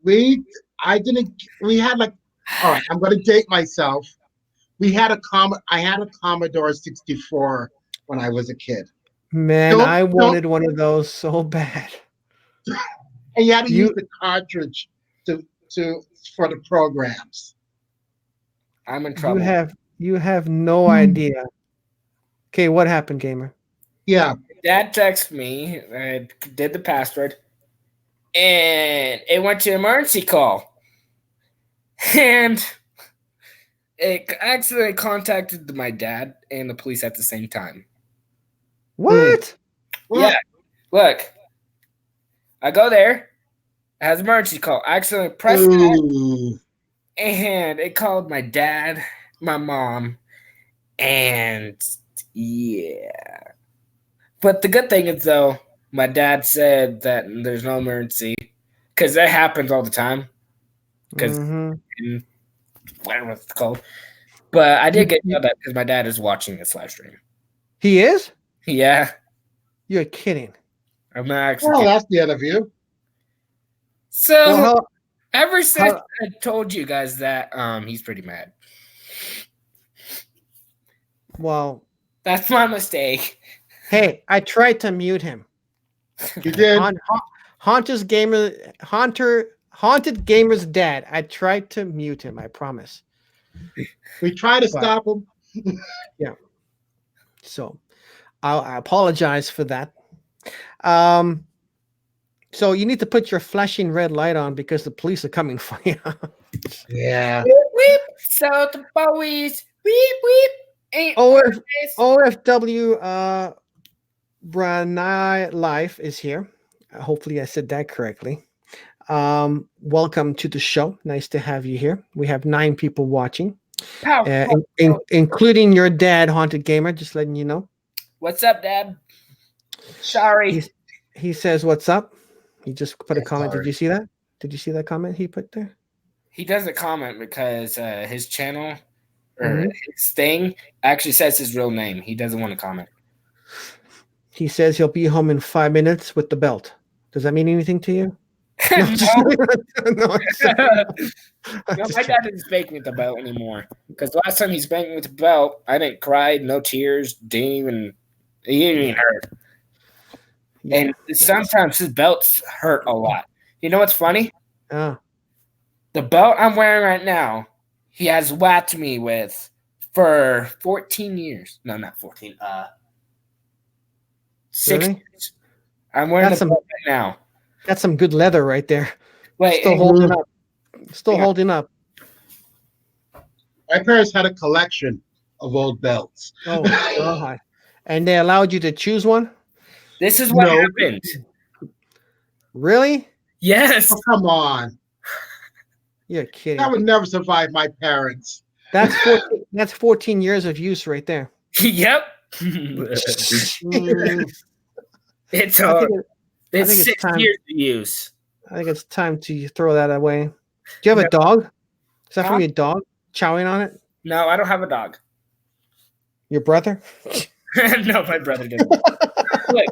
we I didn't we had like all right, I'm gonna date myself. We had I had a Commodore 64 when I was a kid. Man, I Don't wanted one of those so bad. and you had to use You the cartridge to for the programs. I'm in you trouble. have no idea. Okay, what happened, gamer? Yeah. Dad texted me, I did the password, and it went to emergency call. And it accidentally contacted my dad and the police at the same time. What? Yeah, look. I go there, it has emergency call. I accidentally pressed that, Ooh. and it called my dad, my mom, and yeah. But the good thing is, though, my dad said that there's no emergency because that happens all the time. Because Mhm. whatever it's called. But I did get yelled at because my dad is watching this live stream. He is? Yeah, You're kidding. I'm not actually. Well, kidding. that's the end of you. So Well, ever since how- I told you guys that, he's pretty mad. well, That's my mistake. hey, I tried to mute him. You did. Haunted gamer's dad. I tried to mute him. I promise. We try to But- stop him. So, I apologize for that. So you need to put your flashing red light on because the police are coming for you. Yeah. Weep, weep. So the boys. Weep, weep. Ain't OF, this- OFW Branai Life is here. Hopefully I said that correctly. Welcome to the show. Nice to have you here. We have 9 people watching, Pow, pow. including your dad, Haunted Gamer, just letting you know. What's up, Dad? Sorry. He says, "What's up?" He just put a Yeah, comment. sorry. Did you see that? Did you see that comment he put there? He doesn't comment because his channel or Mhm. his thing actually says his real name. He doesn't want to comment. He says he'll be home in 5 minutes with the belt. Does that mean anything to you? No, I'm just- no, I'm just- I'm No, just my joking. dad isn't spanking with the belt anymore. Because last time he spanked me with the belt, I didn't cry, no tears, he didn't even hurt. Yeah. And sometimes his belts hurt a lot. You know what's funny? Ah, The belt I'm wearing right now, he has whacked me with for 14 years. No, not 14. 6 Really? years. I'm wearing That's the some- belt right now. that's some good leather right there. Wait, Still hey, holding up. Still Yeah. holding up. My parents had a collection of old belts. Oh God! And they allowed you to choose one? this is what No. happened. Really? Yes. Oh, come on. You're kidding. That would never survive my parents. That's 14, that's 14 years of use right there. Yep. Mm, It's I think, it's think it's 6 time. years to use. I think it's time to throw that away. Do you have a dog? Is that Huh? from your dog chowing on it? No, I don't have a dog. Your brother? No, my brother didn't. Look,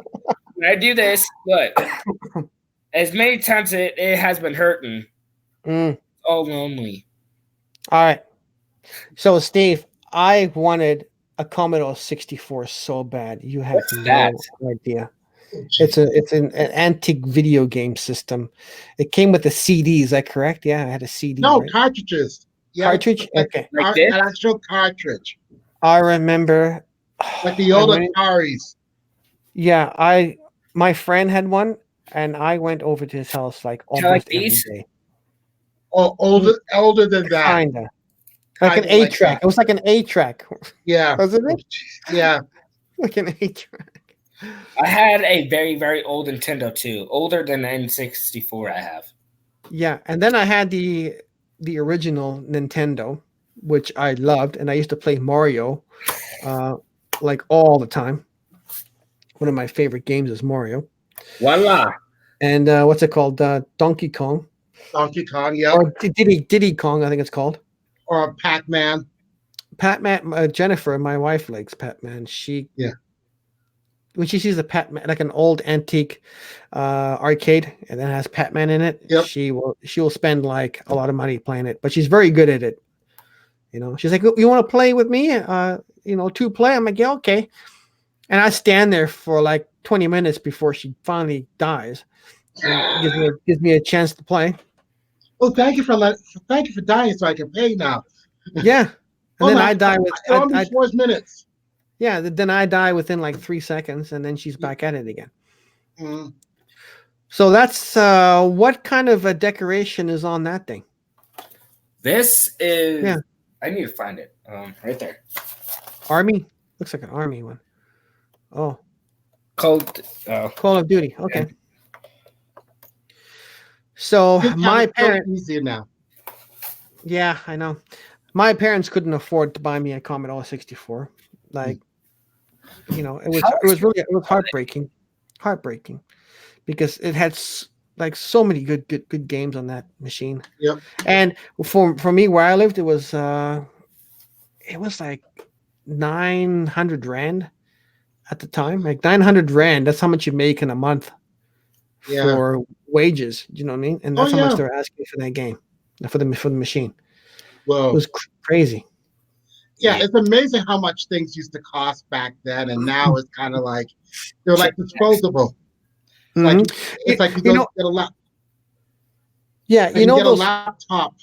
when I do this, look, as many times it has been hurting, Mm. all lonely. All right. So, Steve, I wanted a Commodore 64 so bad. You have What's no that? idea. It's an antique video game system. It came with a CD. Is that correct? Yeah, I had a CD. No, right? cartridges. Yeah, Cartridge. like- Okay, Like this? An actual cartridge. I remember. Like the I old went in- Ataris. Yeah, my friend had one, and I went over to his house like like almost every these? day. Or older than that. Kinda. Like an Kinda like A-track. that. It was like an A-track. Yeah. Wasn't it? Yeah. Like an A-track. I had a very, very old Nintendo too, older than the N64 I have. Yeah, and then I had the original Nintendo, which I loved, and I used to play Mario, uh, like all the time. One of my favorite games is Mario, Voila. and what's it called? Donkey Kong Donkey Kong, yep. or Diddy Kong, I think it's called. Or Pac-Man. Pac-Man. Jennifer, my wife, likes Pac-Man. Yeah. When she sees a Pac-Man, like an old antique arcade, and then has Pac-Man in it, Yep. she will spend like a lot of money playing it. But she's very good at it. She's like, "You want to play with me? To play." I'm like, "Yeah, okay." And I stand there for like 20 minutes before she finally dies, and gives me a chance to play. Oh, thank you for dying so I can pay now. Yeah, and then I die with it only 4 minutes. Yeah, then I die within like 3 seconds, and then she's back at it again. Mm. So that's what kind of a decoration is on that thing? This is. Yeah. I need to find it. Right there. Army? Looks like an army one. Oh. Call of Duty. Okay. So my parents. Easier now. Yeah, I know. My parents couldn't afford to buy me a Commodore 64. Like, it was heartbreaking, because it had like so many good games on that machine. Yep. And for me, where I lived, it was like 900 rand at the time. Like 900 rand. That's how much you make in a month for wages. You know what I mean? And that's how much they're asking for that game, for the machine. Whoa. It was crazy. Yeah, it's amazing how much things used to cost back then, and now it's kind of like they're like disposable. Mm-hmm. It's like you go get a laptop. Yeah, you get a laptop,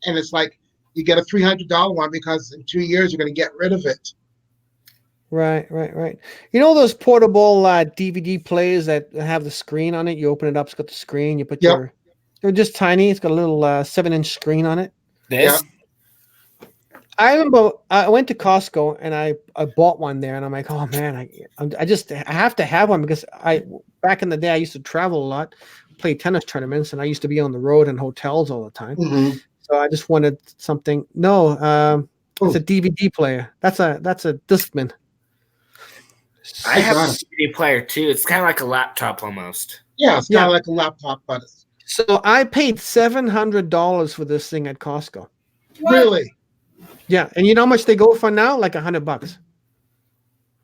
and it's like you get a $300 one because in 2 years you're going to get rid of it. Right. You know those portable DVD players that have the screen on it? You open it up, it's got the screen. You put they're just tiny. It's got a little 7-inch screen on it. This. I remember I went to Costco and I bought one there, and I'm like, oh man, I have to have one, because back in the day I used to travel a lot, play tennis tournaments, and I used to be on the road in hotels all the time. Mm-hmm. So I just wanted something. No, it's a DVD player. That's a Discman. I have a DVD player too. It's kind of like a laptop almost. Yeah, it's kind of like a laptop, but so I paid $700 for this thing at Costco. What? Really? Yeah, and you know how much they go for now? Like $100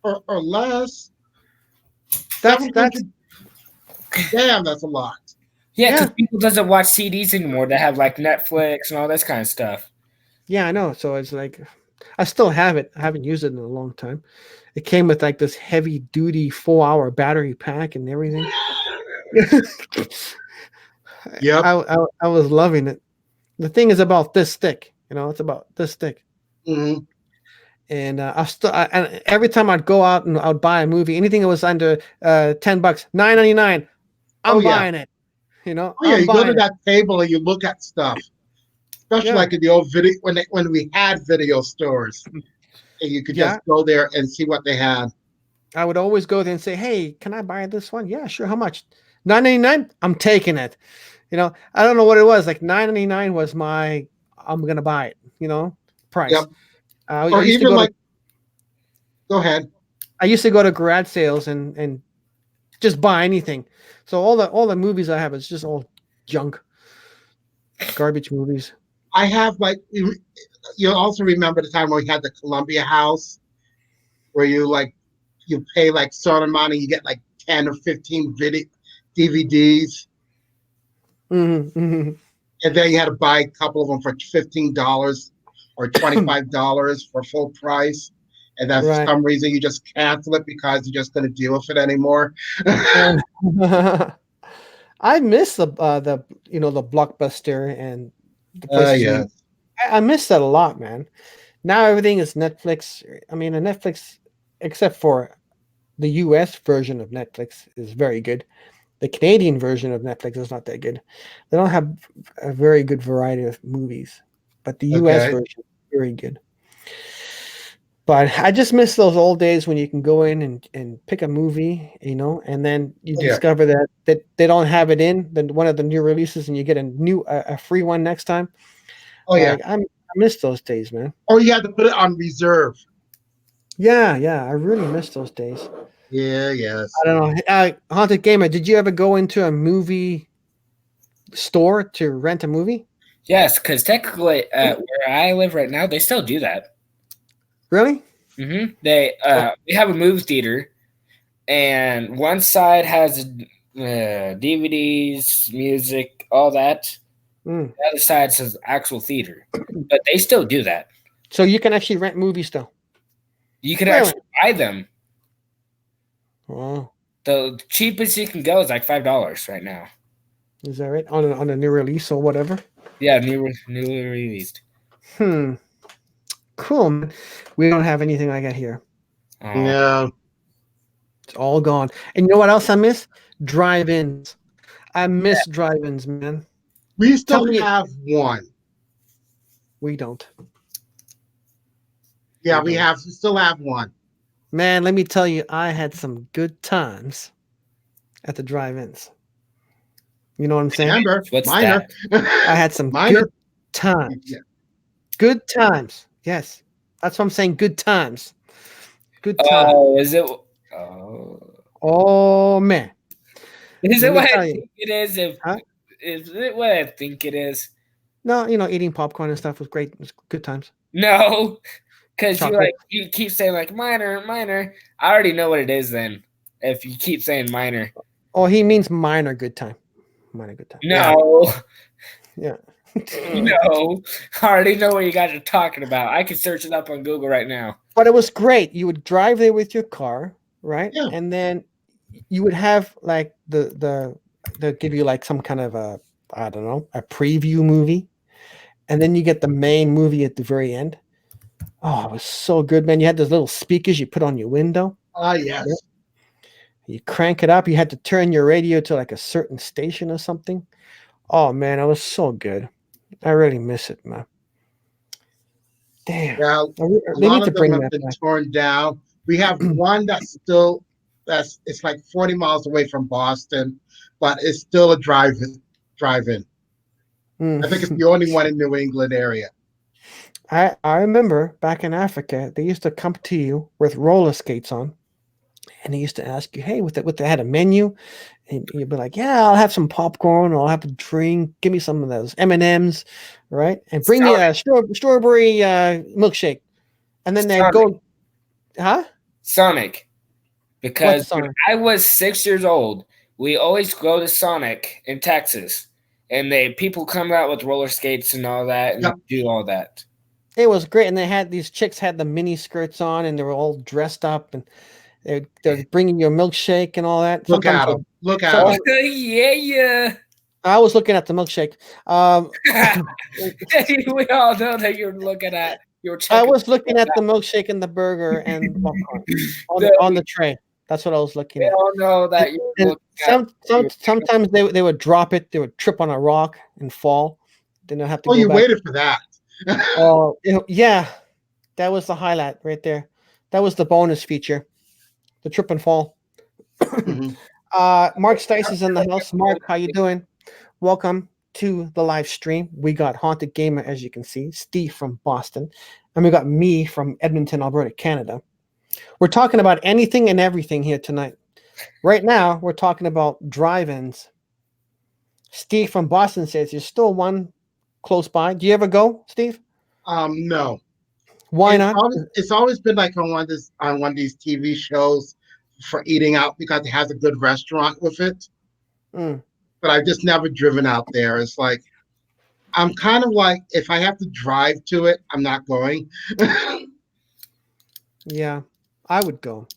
or less. That's damn, that's a lot. Yeah, because people doesn't watch CDs anymore. They have like Netflix and all this kind of stuff. Yeah, I know. So it's like, I still have it. I haven't used it in a long time. It came with like this heavy duty 4-hour battery pack and everything. Yeah, I was loving it. The thing is about this thick. It's about this thick. Mm-hmm. And and every time I'd go out and I'd buy a movie, anything that was under $10, $9.99, I'm buying it. You go to that table and you look at stuff, especially like in the old video when we had video stores, and you could just go there and see what they had. I would always go there and say, "Hey, can I buy this one?" Yeah, sure. How much? $9.99. I'm taking it. I don't know what it was. Like $9.99 was my I'm gonna buy it. Price. Yep. Or even like, go ahead. I used to go to garage sales and just buy anything. So all the movies I have is just all junk, garbage movies. I have you'll also remember the time when we had the Columbia House, where you pay like certain amount and you get like 10 or 15 DVDs. Mm-hmm. And then you had to buy a couple of them for $15 or $25 for full price. And then for some reason you just cancel it because you're just going to deal with it anymore. I miss the Blockbuster and the PlayStation. I miss that a lot, man. Now everything is Netflix. I mean, Netflix, except for the US version of Netflix, is very good. The Canadian version of Netflix is not that good. They don't have a very good variety of movies, but the US version is very good. But I just miss those old days when you can go in and pick a movie, and then you Yeah. discover that they don't have it in one of the new releases, and you get a free one next time. Oh yeah. I miss those days, man. Or you had to put it on reserve. Yeah, I really miss those days. Yeah, yes. I don't know. Haunted Gamer, did you ever go into a movie store to rent a movie? Yes, because technically, where I live right now, they still do that. Really? They we have a movie theater, and one side has DVDs, music, all that. Mm. The other side says actual theater, but they still do that. So you can actually rent movies still? You can Really? actually buy them. Wow. The cheapest you can go is like $5 right now. Is that right? On a new release or whatever? Yeah, newly released. Cool, man. We don't have anything like that here. No. It's all gone. And you know what else I miss? Drive-ins. I miss drive-ins, man. We still Tell me- have one. We don't. Yeah, We we still have one. Man, let me tell you, I had some good times at the drive-ins. You know what I'm saying? Remember, What's minor. I had some Minor. good times. Yeah. Good times. Yes. That's what I'm saying. Good times. Good times. Oh, is it? Oh, Oh, man. is Let it me what tell I you. think it is? Huh? Is it what I think it is? No, eating popcorn and stuff was great. It was good times. No, because Chocolate. you keep saying like minor. I already know what it is. Then if you keep saying minor, Oh, he means minor good time. Minor good time. no, Yeah. no, I already know what you guys are talking about. I can search it up on Google right now. But it was great. You would drive there with your car, right? Yeah. And then you would have like they'll give you like some kind of a preview movie. And then you get the main movie at the very end. Oh, it was so good, man. You had those little speakers you put on your window. Yes. You crank it up. You had to turn your radio to like a certain station or something. Oh man, it was so good. I really miss it, man. Damn. Yeah, They a need lot to of bring them have that been back. torn down. We have one it's like 40 miles away from Boston, but it's still a drive-in. I think it's Mm. the only one in New England area. I remember back in Africa, they used to come to you with roller skates on, and they used to ask you, "Hey, they had a menu," and you'd be like, "Yeah, I'll have some popcorn, or I'll have a drink. Give me some of those M&Ms, right? And bring me a strawberry milkshake." And then they'd go, "Huh? Sonic, because when Sonic? I was 6 years old, we always go to Sonic in Texas, and people come out with roller skates and all that, and Yep. do all that. It was great." And these chicks had the mini skirts on, and they were all dressed up, and they're bringing you a milkshake and all that. Look at them. Look at them. Oh, yeah. I was looking at the milkshake. We all know that you're looking at. You're I checking. was looking at the milkshake and the burger and the popcorn on the tray. That's what I was looking We at. all know that you're And looking at. sometimes they would drop it. They would trip on a rock and fall. Then they'll have to Oh, go you back. waited for that. Oh, yeah, that was the highlight right there. That was the bonus feature, the trip and fall. Mhm. Mark Stice is in the house. Mark, how you doing? Welcome to the live stream. We got Haunted Gamer, as you can see, Steve from Boston, and we got me from Edmonton, Alberta, Canada. We're talking about anything and everything here tonight. Right now, we're talking about drive-ins. Steve from Boston says there's still one close by. Do you ever go, Steve? No. Why It's not? it's always been like on one of these TV shows for eating out because it has a good restaurant with it. Mm. But I've just never driven out there. It's like I'm kind of like if I have to drive to it, I'm not going. Yeah, I would go.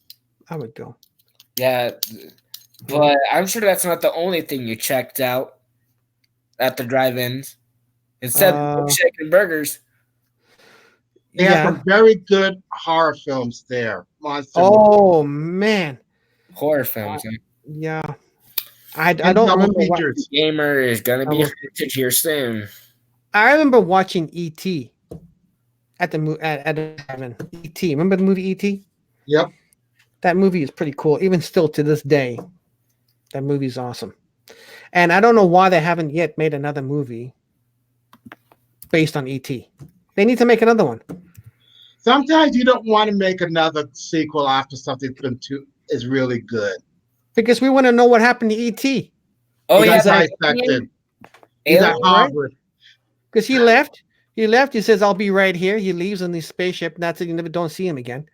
Yeah, but I'm sure that's not the only thing you checked out at the drive-ins. It said milkshake and burgers. They have Yeah. some very good horror films there. Monster movies. Oh man. Horror films. Yeah. I And don't double remember what features. Gamer is gonna be Double- hunted here soon. I remember watching E.T. at the drive-in. E.T. Remember the movie E.T.? Yep. That movie is pretty cool, even still to this day. That movie's awesome. And I don't know why they haven't yet made another movie based on E.T. They need to make another one. Sometimes you don't want to make another sequel after something is really good. Because we want to know what happened to E.T. Oh, He yeah. got dissected. He's at Alien, Harvard. Because he left. He left. He says, I'll be right here. He leaves on the spaceship. And that's it. You never don't see him again.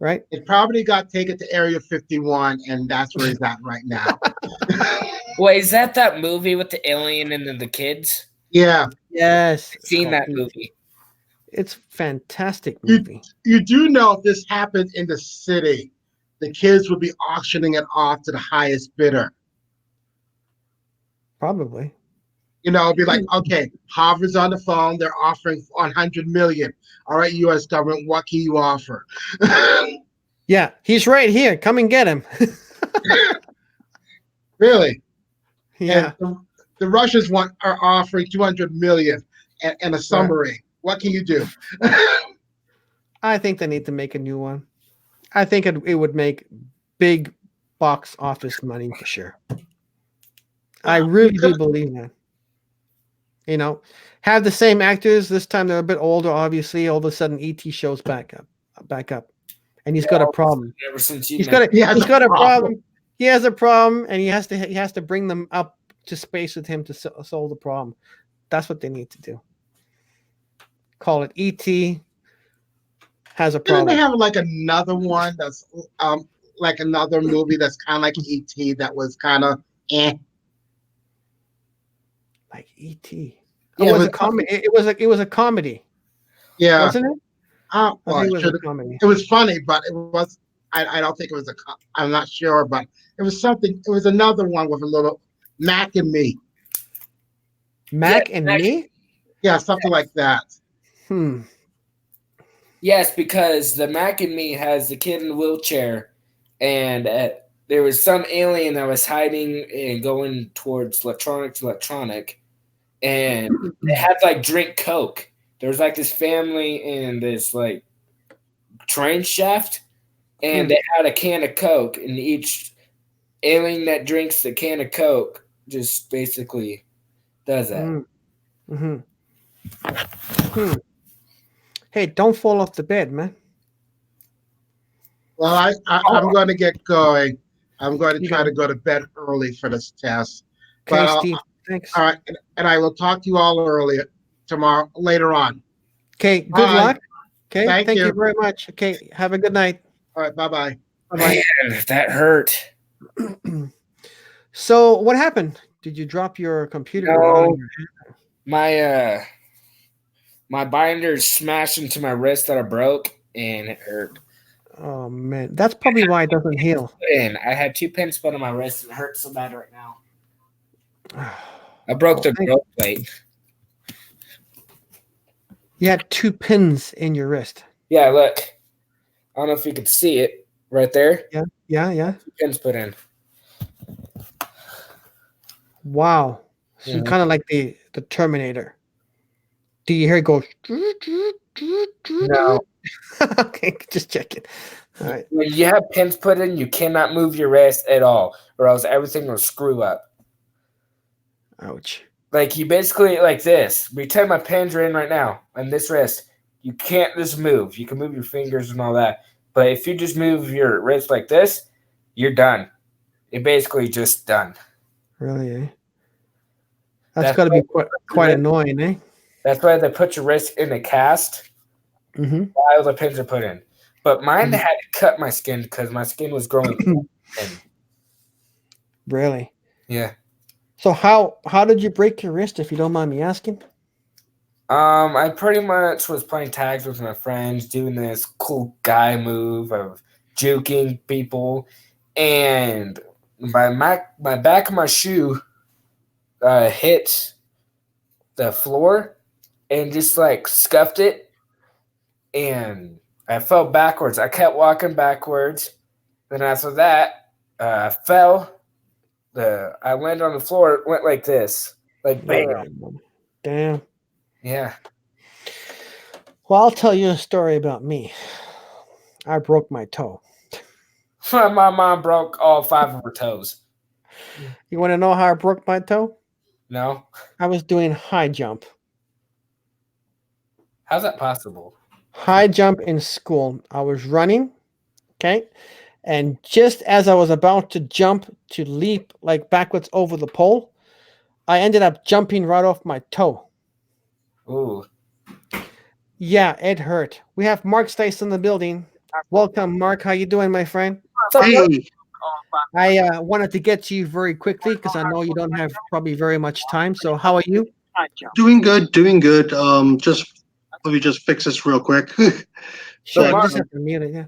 Right? It probably got taken to Area 51, and that's where he's at right now. Wait, is that movie with the alien and the kids? Yeah. Yes. I've seen that movie. It's a fantastic movie. You do know if this happened in the city, the kids would be auctioning it off to the highest bidder. Probably. It'd be like, okay, Harvard's on the phone. They're offering 100 million. All right, U.S. government, what can you offer? Yeah, he's right here. Come and get him. Really? Yeah. And the Russians are offering 200 million and a submarine. What can you do? I think they need to make a new one. I think it would make big box office money for sure. I really do believe that. Have the same actors. This time they're a bit older, obviously. All of a sudden, E.T. shows back up. And he's got a problem. Ever since He's got a problem. He has a problem, and he has to bring them up to space with him to solve the problem. That's what they need to do. Call it E.T. has a problem. Didn't they have like another one that's like another movie that's kind of like E.T. that was kind of like E.T. Yeah, it was a comedy. It was a comedy. Yeah, wasn't it? well, it was a comedy. It was funny, but it was. I don't think it was I'm not sure, but it was something. It was another one with a little Mac and Me. Mac and Me? Yeah, something like that. Yes, because the Mac and Me has the kid in the wheelchair, and there was some alien that was hiding and going towards electronic, and they had like drink Coke. There was like this family in this like train shaft, and they had a can of Coke, and each alien that drinks the can of Coke just basically does that. Hey, don't fall off the bed, man. Well, I'm going to get going. I'm going to try to go to bed early for this test. Okay, Steve. Thanks. All right, and I will talk to you all later on. Okay, good luck. Okay, thank you very much. Okay, have a good night. All right, bye-bye. Man, that hurt. So, what happened? Did you drop your computer? No, my binder smashed into my wrist that I broke, and it hurt. Oh man, that's probably why it doesn't heal. And I had 2 pins put on my wrist, and it hurts so bad right now. I broke the growth plate. You had 2 pins in your wrist. Yeah, look. I don't know if you can see it right there. Yeah. 2 pins put in. Wow. So you're kind of like the Terminator. Do you hear it go? No. Okay, just checking. All right. When you have pins put in, you cannot move your wrist at all, or else everything will screw up. Ouch. Like you basically like this. Pretend my pins are in right now on this wrist. You can't just move. You can move your fingers and all that. But if you just move your wrist like this, you're done. You're basically just done. Really, eh? That's got to be quite annoying, eh? That's why they put your wrist in a cast while the pins are put in. But mine had to cut my skin because my skin was growing in. Really? Yeah. So how did you break your wrist, if you don't mind me asking? I pretty much was playing tags with my friends, doing this cool guy move of juking people, and my back of my shoe hit the floor and just like scuffed it, and I fell backwards. I kept walking backwards. Then after that, I fell. I landed on the floor. It went like this, like bam. Damn. Yeah. Well, I'll tell you a story about me. I broke my toe. My mom broke all 5 of her toes. You want to know how I broke my toe? No? I was doing high jump. How's that possible? High jump in school. I was running, okay? And just as I was about to jump to leap like backwards over the pole, I ended up jumping right off my toe. Ooh. Yeah, it hurt. We have Mark Stice in the building. Welcome, Mark. How you doing, my friend? Hey, I wanted to get to you very quickly because I know you don't have probably very much time. So how are you? doing good, doing good. Just let me just fix this real quick. Sure, you Mark- just have to mute it. Yeah.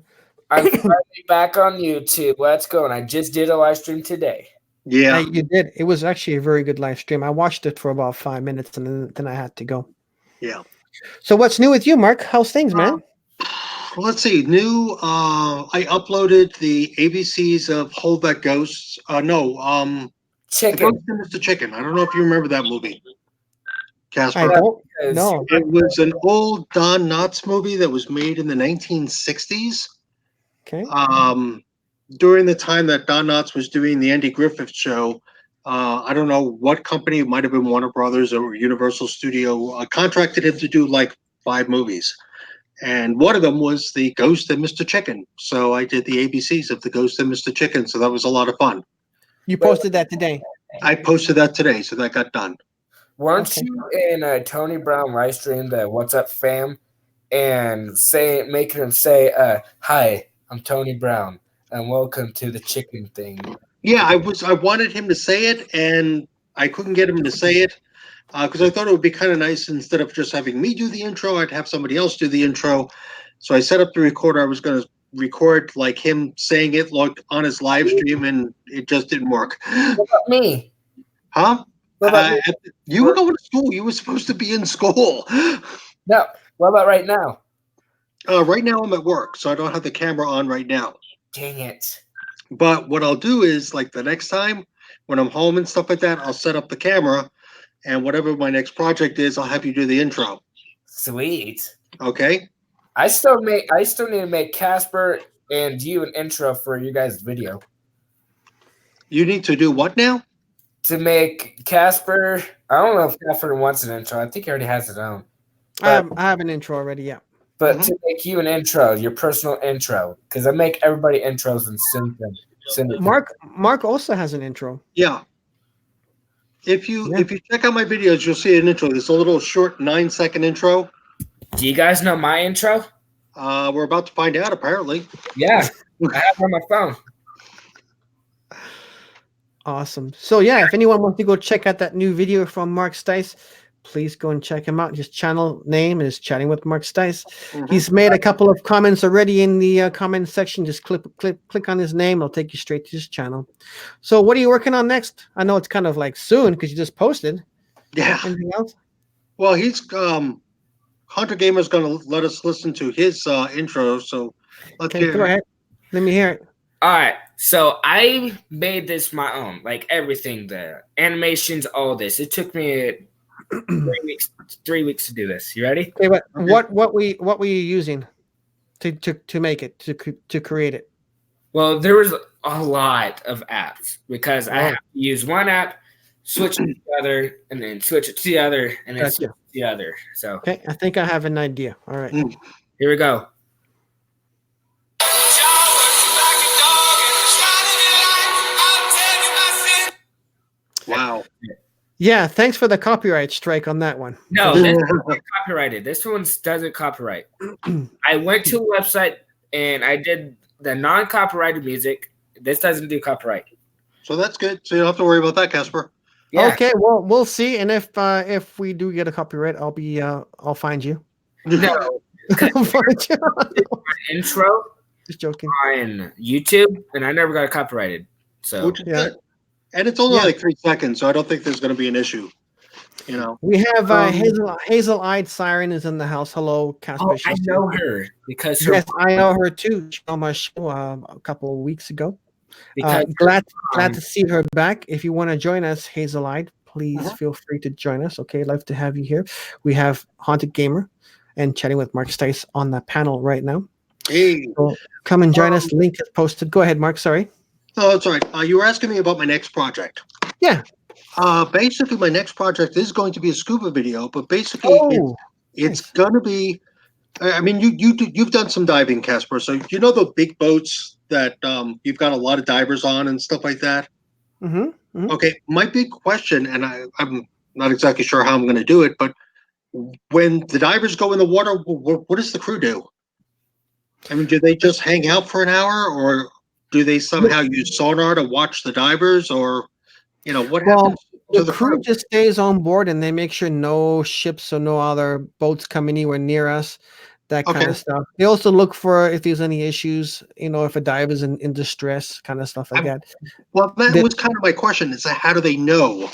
I'm finally back on YouTube. Let's go. And I just did a live stream today. Yeah, You did. It was actually a very good live stream. I watched it for about 5 minutes and then I had to go. yeah. So what's new with you, Mark? How's things, man? Let's see. New. I uploaded the ABCs of Hold That Ghosts. No. The Chicken. Ghost and Mr. Chicken. I don't know if you remember that movie, I Casper. don't Because know. It was an old Don Knotts movie that was made in the 1960s. Okay. During the time that Don Knotts was doing the Andy Griffith Show, I don't know what company, it might have been Warner Brothers or Universal Studio, contracted him to do like 5 movies. And one of them was The Ghost and Mr. Chicken. So I did the ABCs of The Ghost and Mr. Chicken. So that was a lot of fun. You posted that today. I posted that today. So that got done. weren't Okay. you in a Tony Brown live stream, the What's Up Fam, and making him say, "Hi, I'm Tony Brown, and welcome to the chicken thing." Yeah, I wanted him to say it, and I couldn't get him to say it because I thought it would be kind of nice instead of just having me do the intro, I'd have somebody else do the intro. So I set up the recorder. I was going to record like him saying it like on his live stream, and it just didn't work. What about me? Huh? What about me? You were going to school. You were supposed to be in school. No. What about right now? Right now, I'm at work, so I don't have the camera on right now. Dang it. But what I'll do is, like the next time when I'm home and stuff like that, I'll set up the camera, and whatever my next project is, I'll have you do the intro. Sweet. Okay? I still need to make Casper and you an intro for you guys' video. You need to do what now? To make Casper, I don't know if Casper wants an intro. I think he already has his own. I have an intro already. Yeah. But to make you an intro, your personal intro, because I make everybody intros and send it. Mark also has an intro. Yeah. If you Yeah. if you check out my videos, you'll see an intro. It's a little short 9-second intro. Do you guys know my intro? We're about to find out, apparently. Yeah, I have it on my phone. Awesome. So yeah, if anyone wants to go check out that new video from Mark Stice, please go and check him out. His channel name is Chatting with Mark Stice. Mhm. He's made a couple of comments already in the comment section. Just click on his name. It'll take you straight to his channel. So what are you working on next? I know it's kind of like soon because you just posted. Yeah. Anything else? Well, he's Hunter Gamer's going to let us listen to his intro. So let's Okay, hear. go ahead. Let me hear it. All right, so I made this my own, like everything, the animations, all this. It took me 3 weeks to do this. You ready? Okay, but Okay. what were you using to make it to create it? Well, there was a lot of apps because I Oh. have to use one app, switch it to the other, and then switch it to the other, and then switch Gotcha. it to the other. So Okay, I think I have an idea. All right. here we go. Wow. Yeah, thanks for the copyright strike on that one. No, this one's copyrighted. This one doesn't copyright. I went to a website and I did the non-copyrighted music. This doesn't do copyright. So that's good. So you don't have to worry about that, Casper. Yeah. Okay, well, we'll see. And if we do get a copyright, I'll find you. No I'll find you. intro Just joking. on YouTube, and I never got it copyrighted. So Which is Yeah. good. And it's only Yeah. like 3 seconds, so I don't think there's going to be an issue. You know. We have Um, Hazel-eyed Siren is in the house. Hello, Casper. oh, I She's know here. her because her Yes, I know her too. She was on my show a couple of weeks ago. because Glad um, to see her back. If you want to join us, Hazel-eyed, please Mhm. feel free to join us. Okay, love to have you here. We have Haunted Gamer, and chatting with Mark Stice on the panel right now. Hey. So come and join us. Link is posted. Go ahead, Mark. Sorry. Oh, that's all right. You were asking me about my next project. Yeah. Basically, my next project is going to be a scuba video, but basically, it's nice. going to be. I mean, you've done some diving, Casper. So you know the big boats that you've got a lot of divers on and stuff like that. Mm-hmm. Okay, my big question, and I'm not exactly sure how I'm going to do it, but when the divers go in the water, what does the crew do? I mean, do they just hang out for an hour, or do they somehow use sonar to watch the divers, or what happens to The crew just stays on board, and they make sure no ships or no other boats come anywhere near us. That kind of stuff. They also look for if there's any issues, if a dive is in distress, kind of stuff like that. Well, that was kind of my question: is how do they know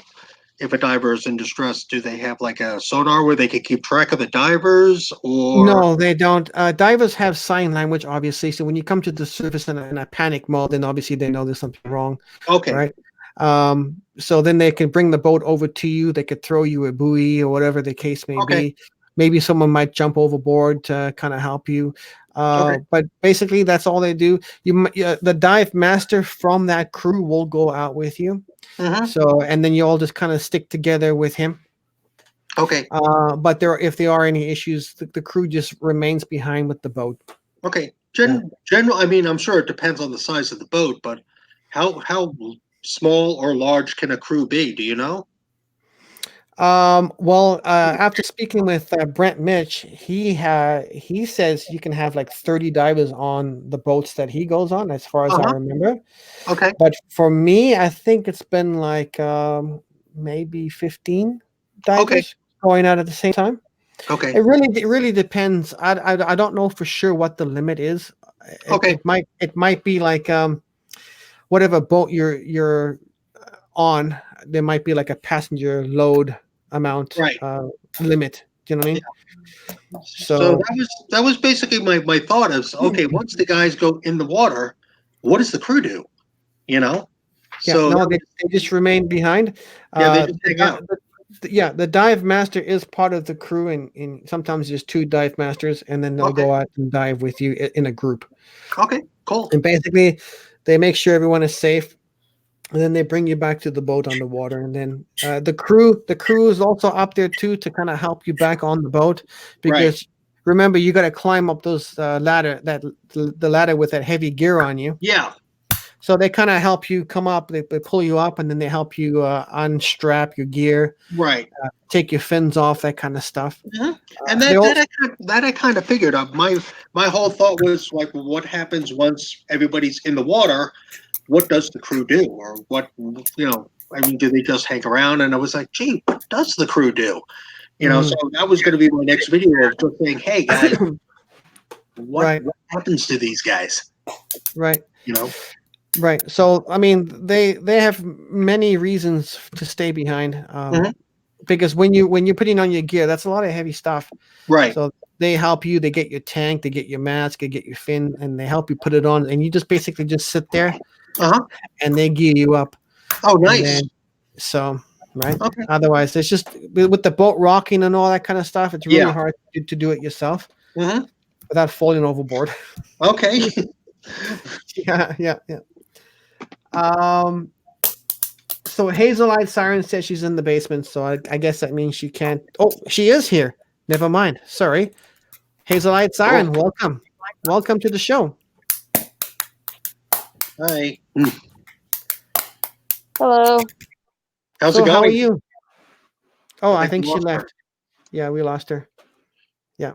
if a diver is in distress? Do they have like a sonar where they can keep track of the divers, or no, they don't? Divers have sign language, obviously. So when you come to the surface in a panic mode, then obviously they know there's something wrong. Okay. Right. So then they can bring the boat over to you. They could throw you a buoy or whatever the case may be. Maybe someone might jump overboard to kind of help you. But basically, that's all they do. The dive master from that crew will go out with you. So, and then you all just kind of stick together with him. Okay. But if there are any issues, the crew just remains behind with the boat. Okay. General. I mean, I'm sure it depends on the size of the boat, but how small or large can a crew be? Do you know? After speaking with Brent Mitch, he says you can have like 30 divers on the boats that he goes on, as far as I remember. Okay. But for me, I think it's been like maybe 15 divers going out at the same time. Okay. It really depends. I don't know for sure what the limit is. It might be like whatever boat you're on, there might be like a passenger load amount limit. Do you know what I mean? Yeah. So that was basically my thought is once the guys go in the water, what does the crew do? They just remain behind. They just hang out. The dive master is part of the crew, and sometimes there's two dive masters, and then they'll go out and dive with you in a group. Okay, cool. And basically, they make sure everyone is safe, and then they bring you back to the boat on the water. And then the crew is also up there too to kind of help you back on the boat, because remember, you got to climb up those ladder the ladder with that heavy gear on you. Yeah. So they kind of help you come up. They pull you up, and then they help you unstrap your gear, take your fins off, that kind of stuff. And that I kind of figured out. My whole thought was like, what happens once everybody's in the water? What does the crew do, or what? I mean, do they just hang around? And I was like, gee, what does the crew do? So that was going to be my next video of just saying, hey guys, what happens to these guys? Right. Right. So, I mean, they have many reasons to stay behind, because when you're putting on your gear, that's a lot of heavy stuff. Right. So they help you. They get your tank, they get your mask, they get your fin, and they help you put it on. And you just basically just sit there, and they gear you up. Oh, nice. Right. Okay. Otherwise, it's just with the boat rocking and all that kind of stuff. It's really hard to do it yourself without falling overboard. Okay. Yeah. So Hazelite Siren says she's in the basement, so I guess that means she can't. Oh, she is here. Never mind. Sorry. Hazelite Siren, welcome to the show. Hi. Hello. How's it going? How are you? Oh, I think she left. Yeah, we lost her. Yeah.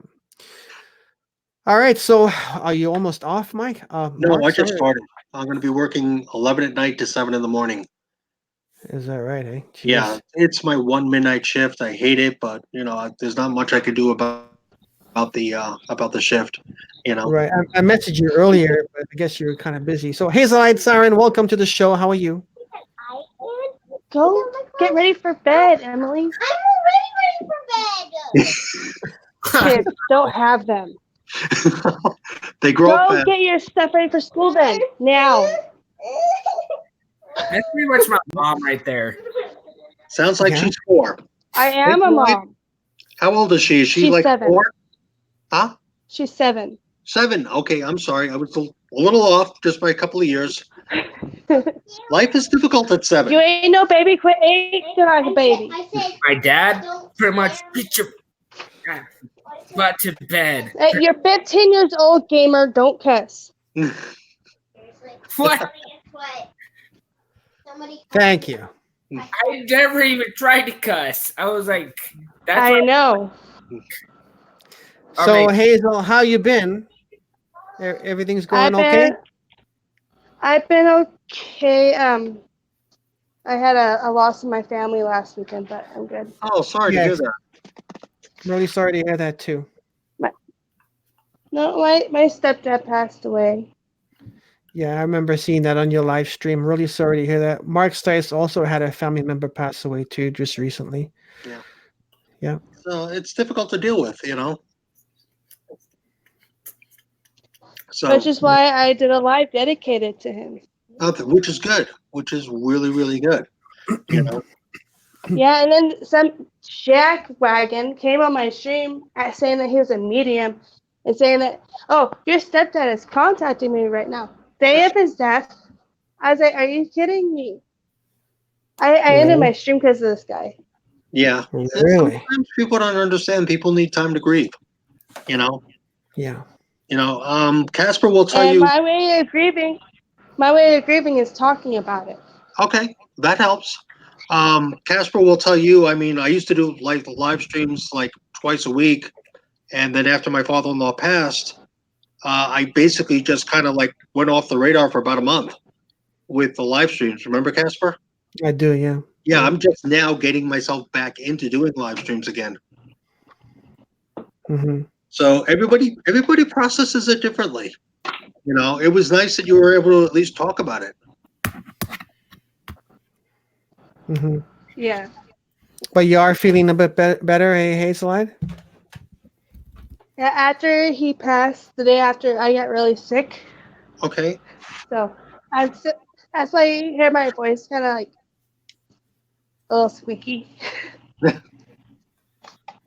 All right. So are you almost off, Mike? No, Mark, I just started. I'm going to be working 11 at night to 7 in the morning. Is that right, eh? Jeez. Yeah, it's my 1 midnight shift. I hate it, but there's not much I could do about the shift. Right. I messaged you earlier, but I guess you're kind of busy. So Hazelite Siren, welcome to the show. How are you? Go get ready for bed, Emily. I'm already ready for bed. Kids, don't have them. They grow up. Go get your stuff ready for school then. Now. That's pretty much my mom right there. Sounds like she's 4. I am a mom. How old is she? Is she She's like 7. 4? Huh? She's 7. 7. Okay, I'm sorry. I was a little off just by a couple of years. Life is difficult at 7. You ain't no baby. Quit acting like a baby. I said, My dad don't pretty much sweat. get your butt to bed. Hey, you're 15 years old, gamer. Don't cuss. Seriously. What? Somebody get sweat. Somebody Thank you. I never even tried to cuss. I was like, that's I what- know. So Okay. Hazel, how you been? Everything's going okay? I've been okay. I had a loss in my family last weekend, but I'm good. Oh, sorry to hear Yes. that. I'm really sorry to hear that too. No, my stepdad passed away. Yeah, I remember seeing that on your live stream. Really sorry to hear that. Mark Stice also had a family member pass away too, just recently. So it's difficult to deal with, you know. So, Which is why I did a live dedicated to him. which is good, which is really, really good. You know. Yeah, and then some jackwagon came on my stream saying that he was a medium and saying that, oh, your stepdad is contacting me right now. Day of his death. I was like, are you kidding me? I ended my stream because of this guy. Yeah. And Really? sometimes people don't understand. People need time to grieve. You know. Yeah. You know. Casper will tell And you. my way of grieving is talking about it. Okay, that helps. Casper will tell you. I mean, I used to do like live streams like twice a week, and then after my father-in-law passed, I basically just kind of like went off the radar for about a month with the live streams. Remember, Casper? I do, yeah. Yeah, I'm just now getting myself back into doing live streams again. Mm-hmm. So everybody processes it differently. You know, it was nice that you were able to at least talk about it. Mm-hmm. Yeah. But you are feeling a bit better, eh, Hazelite? Yeah, after he passed, the day after, I got really sick. Okay. So that's why you hear my voice kind of like a little squeaky.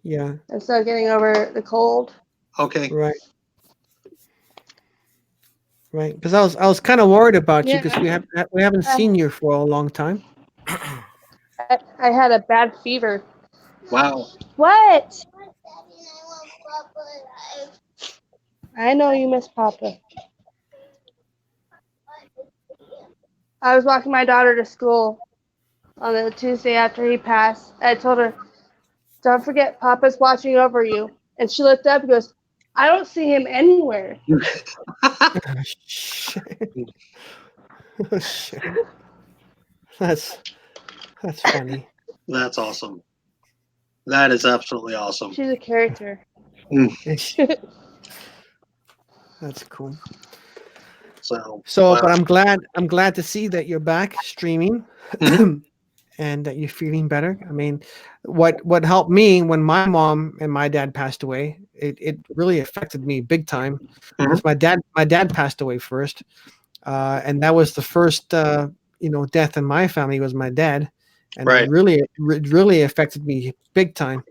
Yeah. I'm still getting over the cold. Okay. Right. Right. Because I was kind of worried about you because we haven't seen you for a long time. I had a bad fever. Wow. What? Daddy and I want Papa alive. I know you miss Papa. I was walking my daughter to school on the Tuesday after he passed. I told her, don't forget, Papa's watching over you. And she looked up and goes, I don't see him anywhere. Shit. Oh, shit. That's funny. That's awesome. That is absolutely awesome. She's a character. That's cool. So, But I'm glad to see that you're back streaming and that you're feeling better. I mean, what helped me when my mom and my dad passed away, it really affected me big time. Because my dad passed away first. And that was the first death in my family was my dad. And Right. it really affected me big time.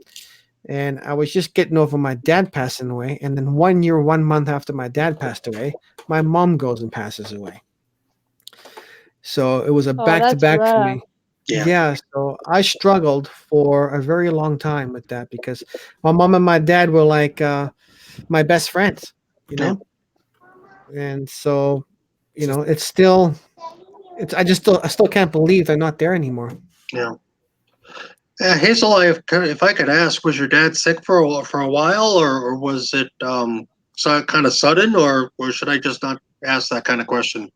And I was just getting over my dad passing away. And then 1 year, 1 month after my dad passed away, my mom goes and passes away. So it was a back-to-back for me. Yeah. So I struggled for a very long time with that because my mom and my dad were like my best friends, you know? And so, I still can't believe they're not there anymore. Yeah. Hazel, if I could ask, was your dad sick for a while, or was it so kind of sudden, or should I just not ask that kind of question?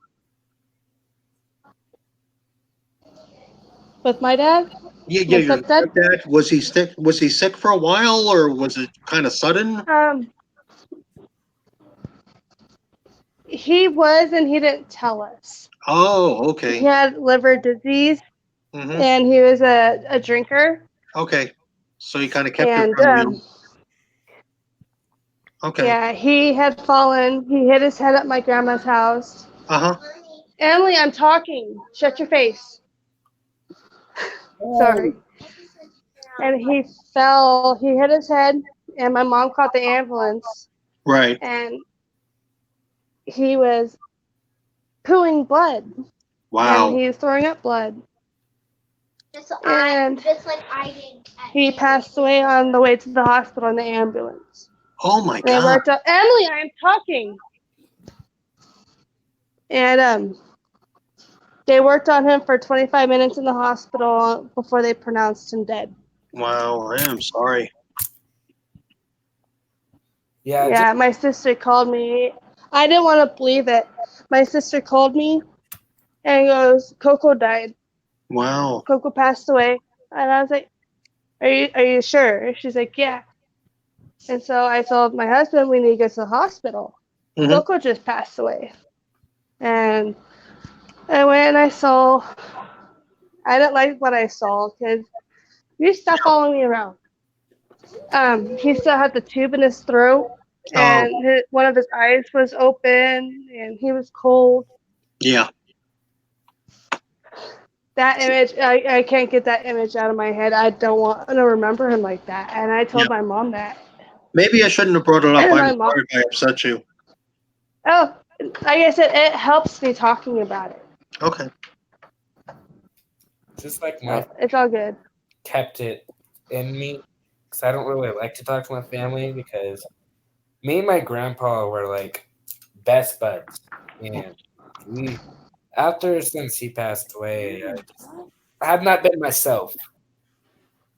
With my dad? Yeah, My your stepdad? stepdad, was he sick? Was he sick for a while, or was it kind of sudden? He was, and he didn't tell us. Oh, okay. He had liver disease, Hmm. and he was a drinker. Okay, so he kind of kept And it from you. Okay. yeah, he had fallen. He hit his head at my grandma's house. Uh huh. Emily, I'm talking. Shut your face. Sorry. And he fell. He hit his head, and my mom called the ambulance. Right. and he was pooing blood, and Wow. he was throwing up blood. Just And like I did. he passed away on the way to the hospital in the ambulance. Oh my They God. worked on Emily. I'm talking. And they worked on him for 25 minutes in the hospital before they pronounced him dead. Wow. I am sorry. Yeah, Yeah, my sister called me. I didn't want to believe it. My sister called me and goes, Coco died. Wow. Coco passed away. And I was like, Are you sure? She's like, yeah. And so I told my husband we need to go to the hospital. Mhm. Coco just passed away. And I went and I saw. I didn't like what I saw because you stopped following me around. He still had the tube in his throat, and one of his eyes was open, and he was cold. Yeah. That image, I can't get that image out of my head. I don't want to remember him like that. And I told my mom that. Maybe I shouldn't have brought it up. My I'm mom- sorry if I upset you. Oh, like I said, it helps me talking about it. Okay. just like my It's all good. kept it in me because I don't really like to talk to my family because me and my grandpa were like best buds, and we since he passed away, I have not been myself.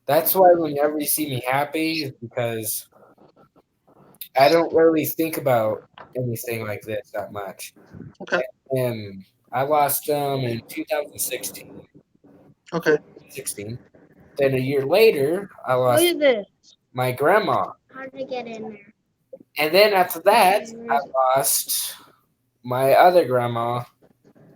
That's why whenever you see me happy, is because I don't really think about anything like this that much. Okay. And I lost him in 2016. Okay. Then a year later, I Look lost at this. my grandma. How did I get in there? And then after that, I lost my other grandma.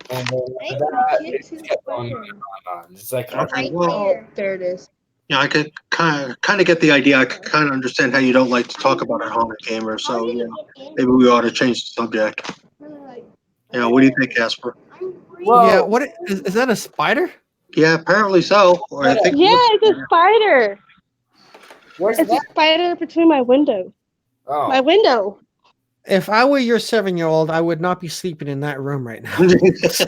And then after that, it just kept on and on. It's like, Okay. Well, Oh, there it is. yeah, I could kind of get the idea. I could kind of understand how you don't like to talk about a haunted gamer. So yeah, maybe we ought to change the subject. Yeah. What do you think, Casper? Whoa. Yeah, what is that a spider? Yeah, apparently so. Or I think. Yeah, it's a spider. Where's It's a that? spider between my window. Oh, My window. If I were your 7-year-old, I would not be sleeping in that room right now. It's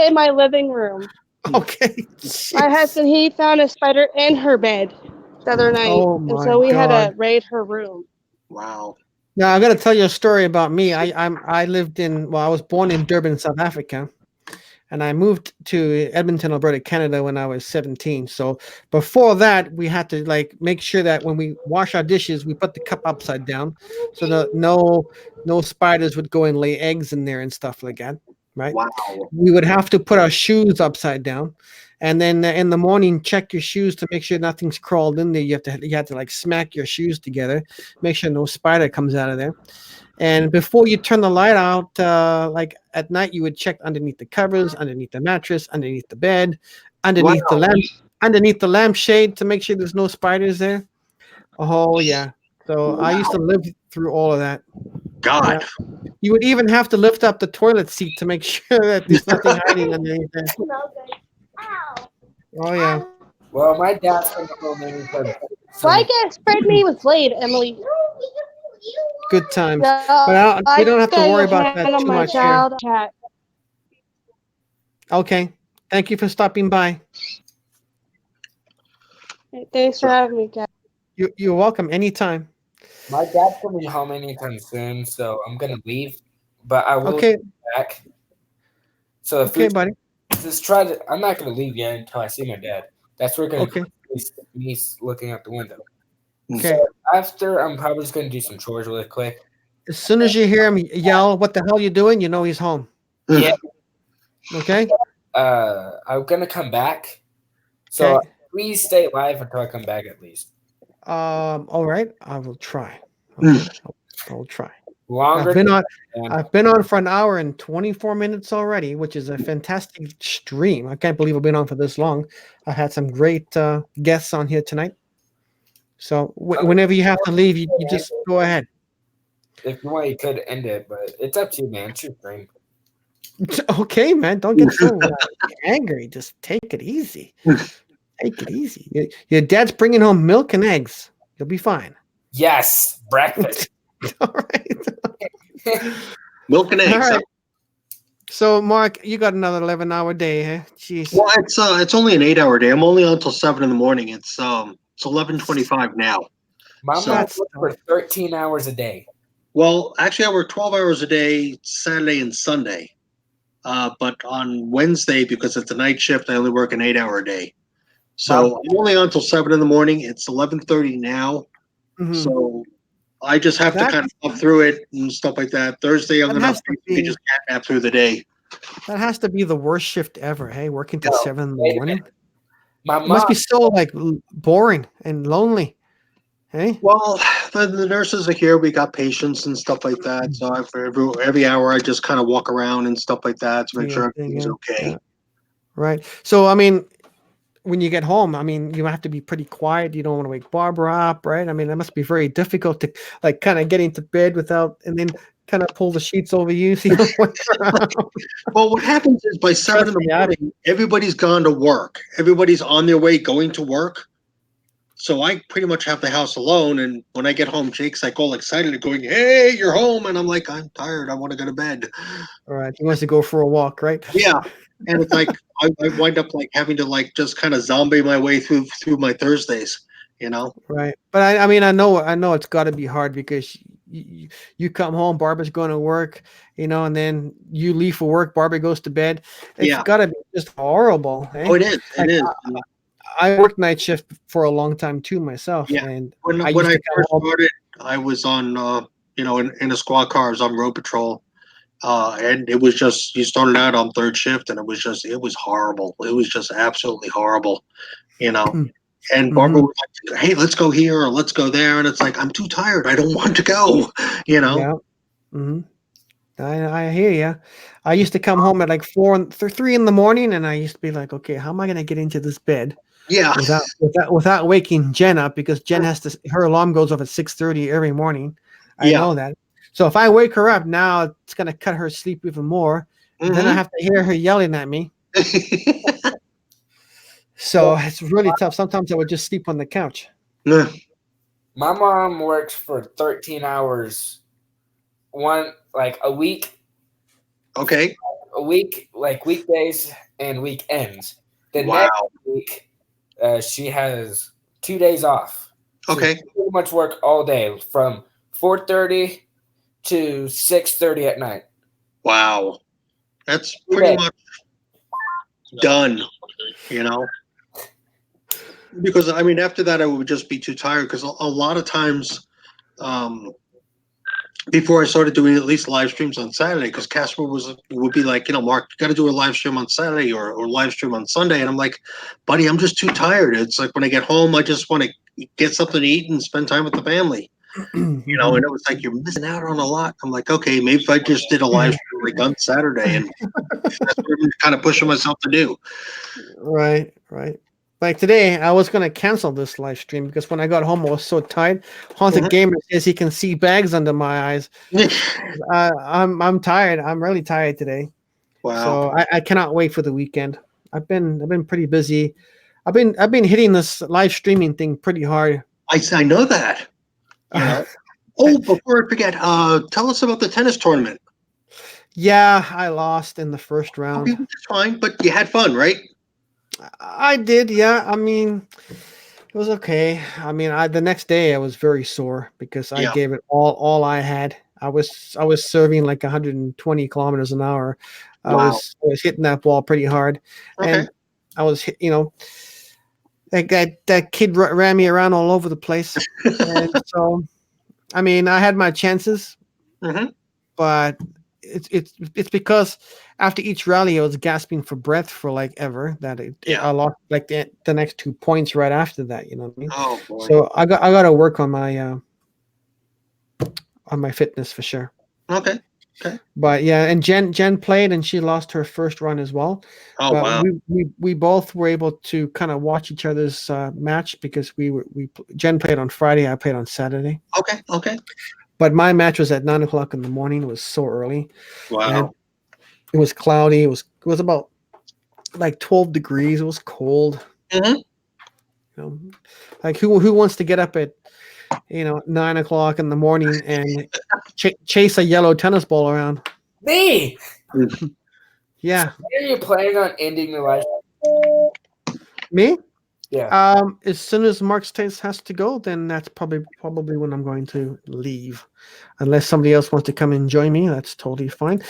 in my living room. Okay. My husband, he found a spider in her bed the other night, Oh and my so we had God. to raid her room. Wow. Now I'm gonna tell you a story about me. I lived in I was born in Durban, South Africa, and I moved to Edmonton, Alberta, Canada when I was 17. So before that, we had to like make sure that when we wash our dishes, we put the cup upside down, so that no spiders would go and lay eggs in there and stuff like that. Right? Wow. We would have to put our shoes upside down, and then in the morning check your shoes to make sure nothing's crawled in there. You have to like smack your shoes together, make sure no spider comes out of there. And before you turn the light out, like at night, you would check underneath the covers, underneath the mattress, underneath the bed, underneath the lampshade to make sure there's no spiders there. Oh yeah. So I used to live through all of that. God. Yeah. You would even have to lift up the toilet seat to make sure that there's nothing hiding underneath there. Ow. Oh yeah. well, my dad's from home anytime. Why get spread me with blade, Emily? Good times. No, But we don't have to gotta worry go about that handle too my much here. child cat. Okay. Thank you for stopping by. Thanks for having me, cat. You're welcome anytime. My dad's gonna be home anytime soon, so I'm gonna leave. But I will Okay. be back. So if Okay, we buddy. just try to, I'm not gonna leave yet until I see my dad. That's where we're gonna Okay. me looking out the window. Okay. So after, I'm probably just gonna do some chores really quick. As soon as you hear him yell, "What the hell you doing?" You know he's home. Yeah. Okay. I'm gonna come back. So Okay. please stay live until I come back at least. All right. I will try. Okay. I will try. Longer. I've been on for an hour and 24 minutes already, which is a fantastic stream. I can't believe I've been on for this long. I had some great guests on here tonight. So whenever you have to leave, you just go ahead. If you want, you could end it, but it's up to you, man. It's your stream. Okay, man. Don't get so angry. Just take it easy. Take it easy. Your dad's bringing home milk and eggs. You'll be fine. Yes, breakfast. All right. Milk and eggs. All huh? right. So, Mark, you got another 11-hour day, huh? Jeez. Well, it's only an 8-hour day. I'm only on until 7 in the morning. It's 11:25 now. My So- mom That's works for 13 hours a day. Well, actually, I work 12 hours a day, Saturday and Sunday. But on Wednesday, because it's a night shift, I only work an 8-hour day. So I'm only on until 7 in the morning. It's 11:30 now. Mhm. So I just have to That- kind of up through it and stuff like that. Thursday, I'm That going to has to basically be- just cat nap through the day. That has to be the worst shift ever. Hey, working till No, 7 in the wait a morning. My It mom, must be so like boring and lonely. Hey. Well, the nurses are here. We got patients and stuff like that. So every hour, I just kind of walk around and stuff like that to make Do sure your thing, everything's yeah, okay. yeah. Right. So, I mean, when you get home, I mean, you have to be pretty quiet. You don't want to wake Barbara up, right? I mean, that must be very difficult to like kind of get into bed without, and then kind of pull the sheets over you. So you don't wake her up. Well, what happens is by 7 in Trust the me, morning, everybody's gone to work. Everybody's on their way going to work. So I pretty much have the house alone. And when I get home, Jake's like all excited, going, "Hey, you're home!" And I'm like, "I'm tired. I want to go to bed." All right. He wants to go for a walk, right? Yeah, and it's like I wind up like having to like just kind of zombie my way through my Thursdays. You know? Right. But I mean, I know it's got to be hard because you come home, Barbara's going to work, and then you leave for work, Barbara goes to bed. It's Yeah. got to be just horrible. Eh? Oh, it is. Like, It is. I worked night shift for a long time too myself, Yeah. and When I when used I to come first home. started, I was on in a squad car. I was on road patrol. And it was just you started out on third shift, and it was horrible. It was just absolutely horrible, you know. And Barbara was like, "Hey, let's go here or let's go there," and it's like I'm too tired. I don't want to go, you know. Yeah. Hmm. I hear you. I used to come home at like 3 in the morning, and I used to be like, okay, how am I going to get into this bed Yeah, without waking Jen up, because Jen has to, her alarm goes off at 6:30 every morning. I Yeah. know that. So if I wake her up now, it's going to cut her sleep even more. Then I have to hear her yelling at me. So it's really tough. Sometimes I would just sleep on the couch. Yeah. my mom works for 13 hours, a week, Okay. like weekdays and weekends. The Wow. next week, she has 2 days off. So Okay. she pretty much work all day from 4:30 to 6:30 at night. Wow. That's pretty much done, you know. Because I mean, after that, I would just be too tired. Because a lot of times, before I started doing at least live streams on Saturday, because Casper would be like, Mark, you got to do a live stream on Saturday or live stream on Sunday, and I'm like, buddy, I'm just too tired. It's like when I get home, I just want to get something to eat and spend time with the family, And it was like you're missing out on a lot. I'm like, okay, maybe if I just did a live stream like on Saturday, and that's what I'm kind of pushing myself to do. Right. Like today, I was gonna cancel this live stream because when I got home, I was so tired. Haunted Gamer says he can see bags under my eyes. I'm tired. I'm really tired today. Wow. So I cannot wait for the weekend. I've been pretty busy. I've been hitting this live streaming thing pretty hard. I know that. You know? Oh, before I forget, tell us about the tennis tournament. Yeah, I lost in the first round. Okay, which is fine, but you had fun, right? I did, yeah. I mean, it was okay. I mean, the next day I was very sore because I Yeah. gave it all I had. I was serving like 120 kilometers an hour. I Wow. was hitting that ball pretty hard, Okay. and I was that kid ran me around all over the place, and so I mean I had my chances, Mhm. but it's because after each rally I was gasping for breath for like ever that Yeah. I lost like the next 2 points right after that. You know what I mean? Oh boy. So I got to work on my fitness for sure. Okay. But yeah, and Jen played and she lost her first run as well. Oh But wow. we both were able to kind of watch each other's match because Jen played on Friday, I played on Saturday. Okay. But my match was at 9 o'clock in the morning. It was so early. Wow. And it was cloudy. It was about like 12 degrees. It was cold. Mhm. Like who wants to get up at 9 o'clock in the morning and chase a yellow tennis ball around. Me. Yeah, When are you planning on ending the live? me. Yeah. As soon as Mark States has to go, then that's probably when I'm going to leave, unless somebody else wants to come and join me. That's totally fine.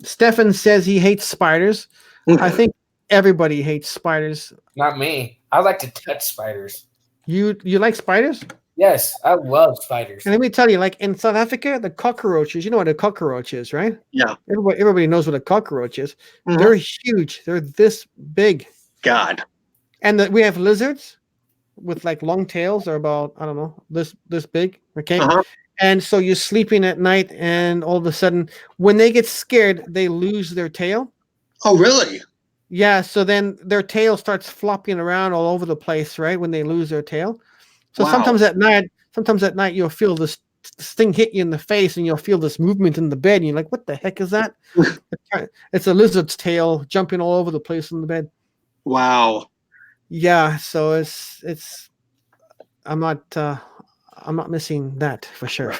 Stefan says he hates spiders. I think everybody hates spiders. Not me. I like to touch spiders. You like spiders? Yes, I love spiders. And let me tell you, like in South Africa, the cockroaches. You know what a cockroach is, right? Yeah. Everybody knows what a cockroach is. Mhm. They're huge. They're this big. God. And we have lizards with like long tails. They're about, I don't know, this big. Okay. Uh-huh. And so you're sleeping at night, and all of a sudden, when they get scared, they lose their tail. Oh, really? Yeah. So then their tail starts flopping around all over the place, right? When they lose their tail. So Wow. sometimes at night, you'll feel this thing hit you in the face, and you'll feel this movement in the bed. And you're like, what the heck is that? It's a lizard's tail jumping all over the place in the bed. Wow. Yeah, so it's I'm not missing that for sure.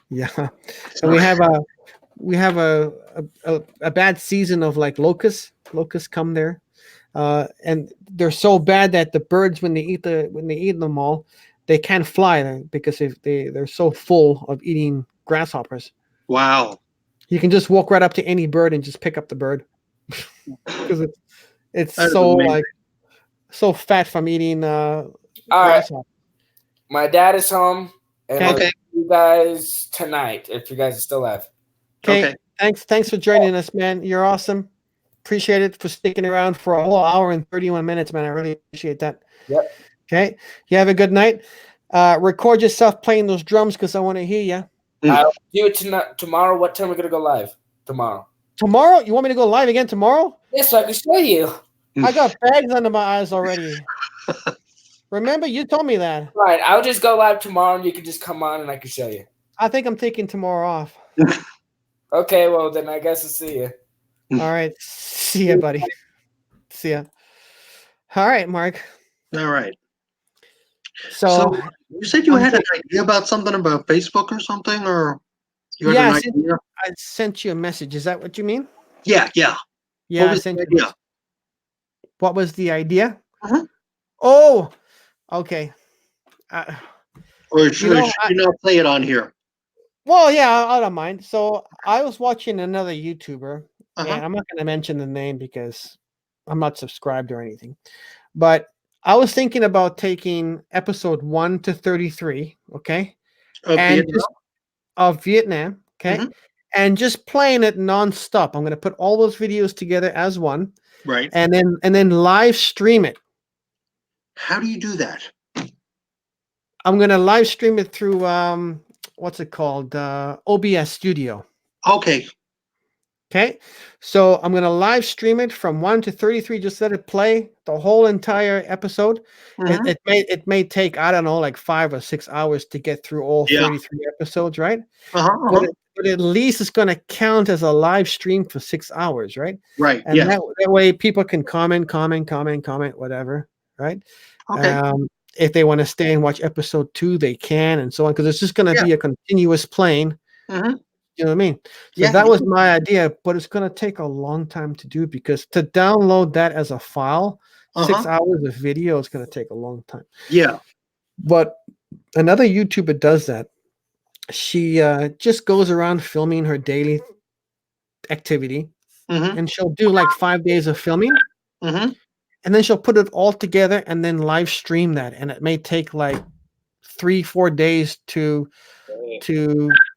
Yeah, and we have a bad season of like locusts. Locusts come there, and they're so bad that the birds when they eat them all, they can't fly because they're so full of eating grasshoppers. Wow. You can just walk right up to any bird and just pick up the bird because it's That is so amazing. like so fat from eating All right. grasshopper. My dad is home, and I'll Okay. see you guys tonight if you guys are still alive. Okay. Okay. Thanks for joining us, man. You're awesome. Appreciate it for sticking around for a whole hour and 31 minutes, man. I really appreciate that. Yep. Okay. You have a good night. Record yourself playing those drums because I want to hear you. I'll do it tomorrow. What time are we gonna go live tomorrow? Tomorrow? You want me to go live again tomorrow? Yes, so I can show you. I got bags under my eyes already. Remember, you told me that. Right, I'll just go live tomorrow, and you can just come on, and I can show you. I think I'm taking tomorrow off. Okay, well then I guess I'll see you. All right. See ya, buddy. See ya. All right, Mark. All right. So So you said you I'm had an idea about something about Facebook or something, or you had Yeah, an I sent- idea? I sent you a message. Is that what you mean? Yeah, yeah. Yeah, What I was sent the you. idea? What was the idea? Mhm. Oh, okay. Or should, know, should you not play it on here? Well, yeah, I don't mind. So I was watching another YouTuber, Uh-huh. and I'm not going to mention the name because I'm not subscribed or anything. But I was thinking about taking episode 1 to 33, okay, Of and Vietnam? just of Vietnam, okay, Mhm. and just playing it nonstop. I'm going to put all those videos together as one, Right. and then live stream it. How do you do that? I'm going to live stream it through what's it called? OBS Studio. Okay. Okay, so I'm gonna live stream it from 1 to 33. Just let it play the whole entire episode. Mhm. It may take, I don't know, like 5 or 6 hours to get through all Yeah. 33 episodes, right? Uh-huh, But, uh-huh. but at least it's gonna count as a live stream for 6 hours, right? Right. And Yeah. that way people can comment, whatever, right? Okay. If they want to stay and watch episode 2, they can, and so on, because it's just gonna Yeah. be a continuous playing. Mhm. You know what I mean? So Yeah, that yeah. was my idea, but it's going to take a long time to do because to download that as a file, 6 Uh-huh. hours of video is going to take a long time. Yeah. But another YouTuber does that. She just goes around filming her daily activity, Mhm. and she'll do like 5 days of filming, Mhm. and then she'll put it all together and then live stream that. And it may take like 3-4 days to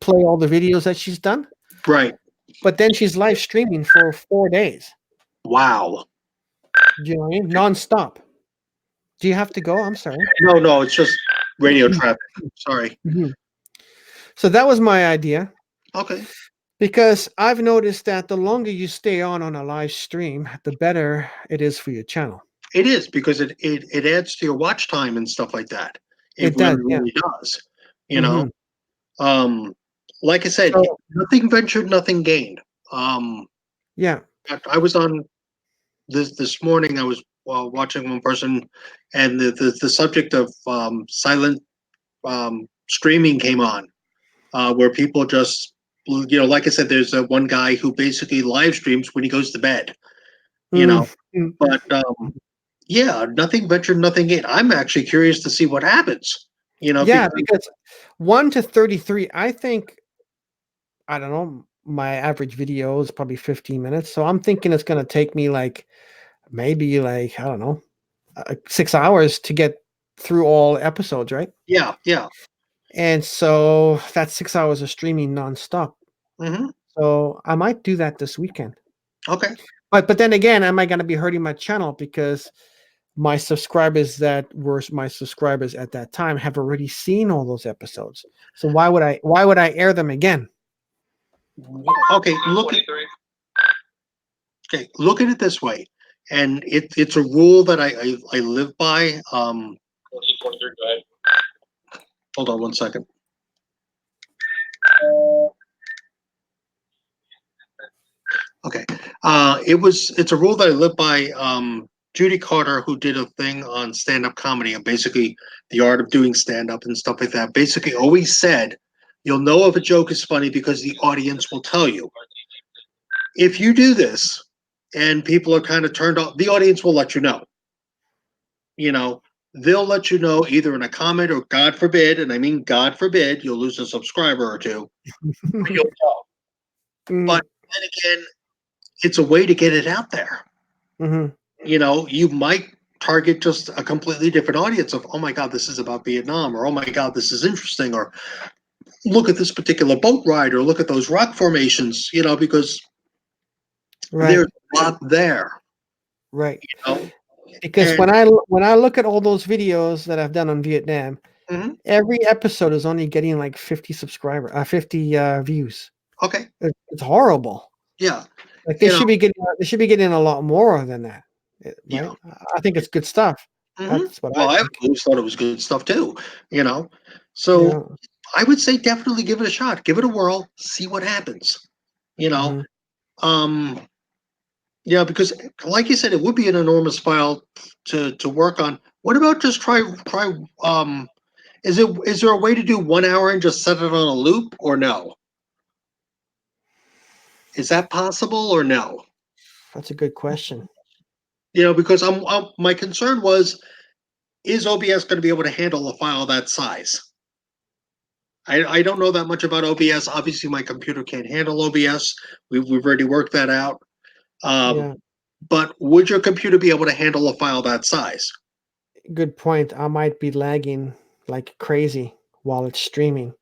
play all the videos that she's done. Right. But then she's live streaming for 4 days. Wow. Do you know what I mean? Non-stop. Do you have to go? I'm sorry. No, it's just radio traffic. Sorry. So that was my idea, Okay. because I've noticed that the longer you stay on a live stream, the better it is for your channel. It is because it adds to your watch time and stuff like that. It does, really, yeah. really does. You know? Like I said, So- nothing ventured, nothing gained. Yeah. I was on this morning. I was watching one person, and the subject of streaming came on, where people just, like I said, there's one guy who basically live streams when he goes to bed, Mm. but yeah, nothing ventured, nothing gained. I'm actually curious to see what happens, Yeah, because because 1 to 33, I think, I don't know, my average video is probably 15 minutes. So I'm thinking it's going to take me like maybe like, I don't know, 6 hours to get through all episodes, right? yeah, yeah. And so that's 6 hours of streaming nonstop. Hmm. So I might do that this weekend. Okay. But then again, am I going to be hurting my channel because my subscribers that were my subscribers at that time have already seen all those episodes? So why would I air them again? Okay, look at it this way, and it's a rule that I live by. Hold on one second. Okay, it's a rule that I live by. Judy Carter, who did a thing on stand-up comedy and basically the art of doing stand-up and stuff like that, basically always said, "You'll know if a joke is funny because the audience will tell you." If you do this and people are kind of turned off, the audience will let you know. They'll let you know either in a comment or, God forbid, and I mean God forbid, you'll lose a subscriber or two. But you'll know. Mm, But then again, it's a way to get it out there. mhm. You might target just a completely different audience of, oh my God, this is about Vietnam, or oh my God, this is interesting, or look at this particular boat ride, or look at those rock formations, because Right, there's a lot there. right. You know? Because And when I look at all those videos that I've done on Vietnam, Mhm. every episode is only getting like 50 50 views. Okay, It's horrible. yeah, Like you know, they should be getting a lot more than that, yeah. right? I think it's good stuff. Mhm. That's what I Well, I think. always thought it was good stuff too. You know, so Yeah. I would say definitely give it a shot, give it a whirl, see what happens. You know, Hmm. um, yeah, because like you said, it would be an enormous file to work on. What about just try? Is there a way to do 1 hour and just set it on a loop, or no? Is that possible or no? That's a good question. Because my concern was, is OBS going to be able to handle a file that size? I don't know that much about OBS. Obviously, my computer can't handle OBS. We've already worked that out. Yeah. But would your computer be able to handle a file that size? Good point. I might be lagging like crazy while it's streaming.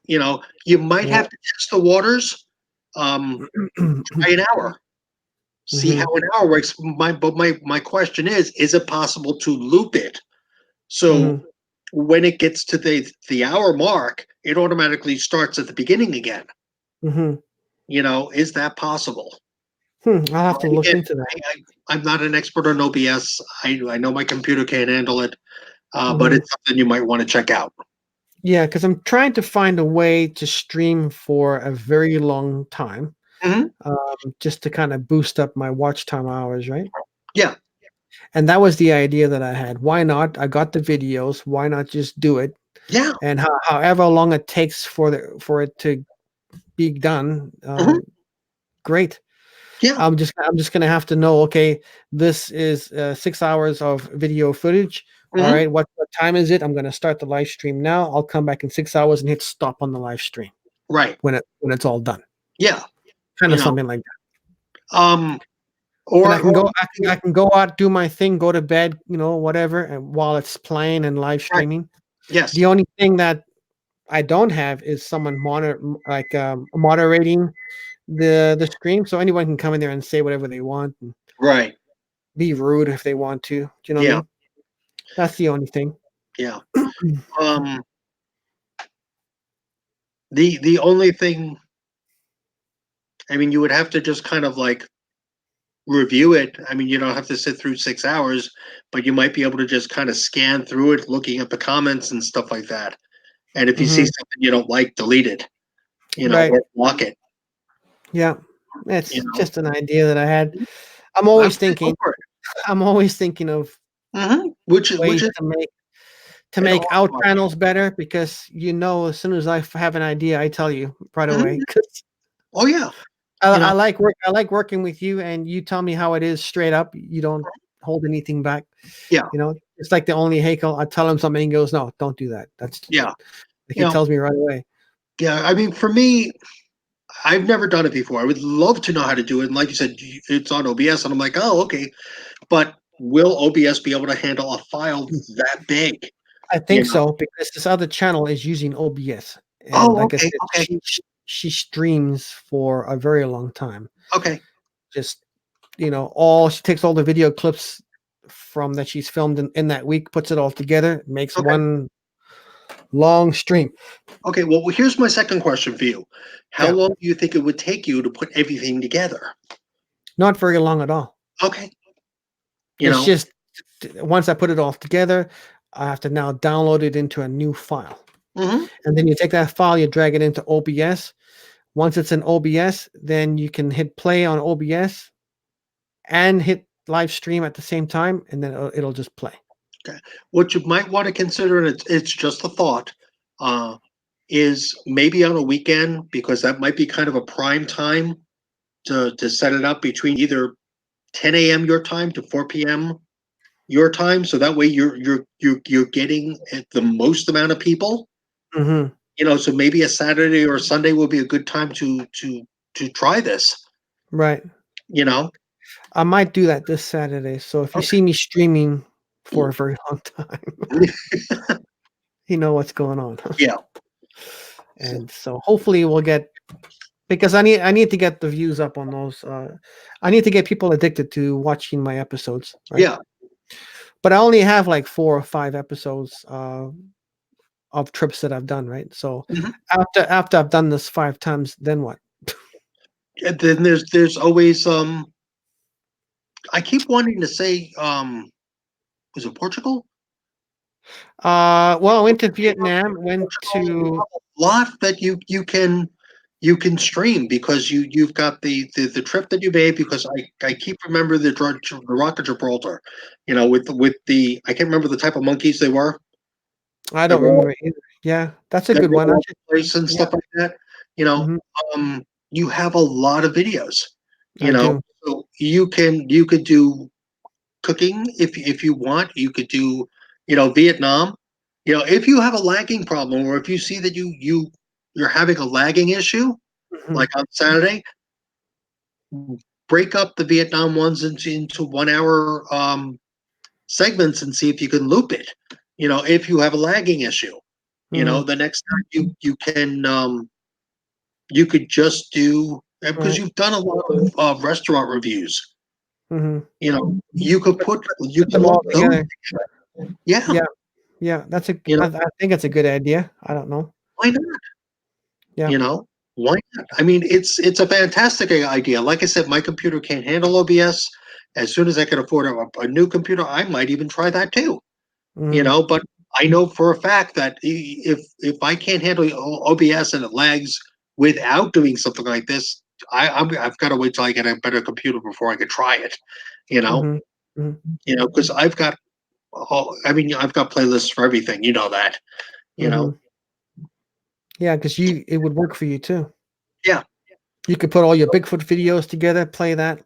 You might Yeah. have to test the waters. Try an hour. See how Hmm. an hour works. My question is it possible to loop it? So Hmm. when it gets to the hour mark, it automatically starts at the beginning again. Hmm. Is that possible? I'll have to look Again, into that. I'm not an expert on OBS. I know my computer can't handle it, but Mhm. it's something you might want to check out. Yeah, because I'm trying to find a way to stream for a very long time, Mhm. just to kind of boost up my watch time hours, right? Yeah, And that was the idea that I had. Why not? I got the videos. Why not just do it? yeah, And however long it takes for it to be done, Mhm. great. yeah, I'm just gonna have to know. Okay, this is 6 hours of video footage. All Mhm. right, what time is it? I'm gonna start the live stream now. I'll come back in 6 hours and hit stop on the live stream right, when it's all done. yeah, Kind you of know, something like that. um, Then or I can go out, do my thing, go to bed, whatever, and while it's playing and live right, streaming. yes, The only thing that I don't have is someone moderating the stream, so anyone can come in there and say whatever they want and right, be rude if they want to. Do you know what I yeah, mean? That's the only thing. yeah. Um, the only thing, I mean, you would have to just kind of like review it. I mean, you don't have to sit through 6 hours, but you might be able to just kind of scan through it, looking at the comments and stuff like that. And if you see Mhm. something you don't like, delete it, Right. or block it. Yeah. You It's know, just an idea that I had. I'm I would always say go thinking for it. I'm always thinking of Hmm. Which ways is to And make out awesome. panels better, because as soon as I have an idea, I tell you right Mhm. away. 'Cause Oh yeah. I, You know. I like work. I like working with you, and you tell me how it is straight up. You don't hold anything back. Yeah. It's like the only Hakel. I tell him something, he goes, "No, don't do that. That's Yeah. like You he know. tells me right away." Yeah. I mean, for me, I've never done it before. I would love to know how to do it. And like you said, it's on OBS, and I'm like, oh, okay. But will OBS be able to handle a file that big? I You think know. so, because this other channel is using OBS, and Oh, like I okay. said, Okay. she streams for a very long time. Okay. Just all she takes all the video clips from that she's filmed in that week, puts it all together, makes Okay. one long stream. Okay. Well, here's my second question for you. How Yeah. long do you think it would take you to put everything together? Not very long at all. Okay. It's just once I put it all together, I have to now download it into a new file. Mhm. And then you take that file, you drag it into OBS. Once it's in OBS, then you can hit play on OBS and hit live stream at the same time, and then it'll just play. What you might want to consider, and it's just a thought, is maybe on a weekend, because that might be kind of a prime time to set it up between either 10 a.m. your time to 4 p.m. your time, so that way you're getting the most amount of people. Mm-hmm. So maybe a Saturday or a Sunday will be a good time to try this. Right. I might do that this Saturday. So if you Okay. see me streaming for a very long time, you know what's going on. Yeah. And so hopefully we'll get, because I need to get the views up on those. I need to get people addicted to watching my episodes. Right? Yeah. But I only have like 4 or 5 episodes of trips that I've done. Right. So Mhm. after I've done this 5 times, then what? And then there's always I keep wanting to say was it Portugal? Well, I went to Vietnam, went to A lot that you can stream, because you've got the trip that you made, because I keep remember the Rock of Gibraltar, with the I can't remember the type of monkeys they were. I They don't were all, remember either. Yeah, that's a that good were one. all over the place and Yeah. stuff like that. You know, Mhm. you have a lot of videos. I do. So you could do cooking if you want. You could do Vietnam. If you have a lagging problem, or if you see that you're having a lagging issue, Mhm. like on Saturday, break up the Vietnam ones into 1 hour segments and see if you can loop it. If you have a lagging issue, Mhm. the next time you could just do, because Right. you've done a lot of restaurant reviews. Mhm. You could Put them all lump those together. together. Yeah. Yeah. Yeah, I think it's a good idea. I don't know. Why not? Yeah. Why not? I mean, it's a fantastic idea. Like I said, my computer can't handle OBS. As soon as I can afford a new computer, I might even try that too. Mhm. But I know for a fact that if I can't handle OBS and it lags without doing something like this, I've got to wait till I get a better computer before I can try it. You know, Mhm. Mhm. because I've got, I've got playlists for everything. You know that. You know, Mhm. Yeah, because it would work for you too. yeah. You could put all your Bigfoot videos together, play that.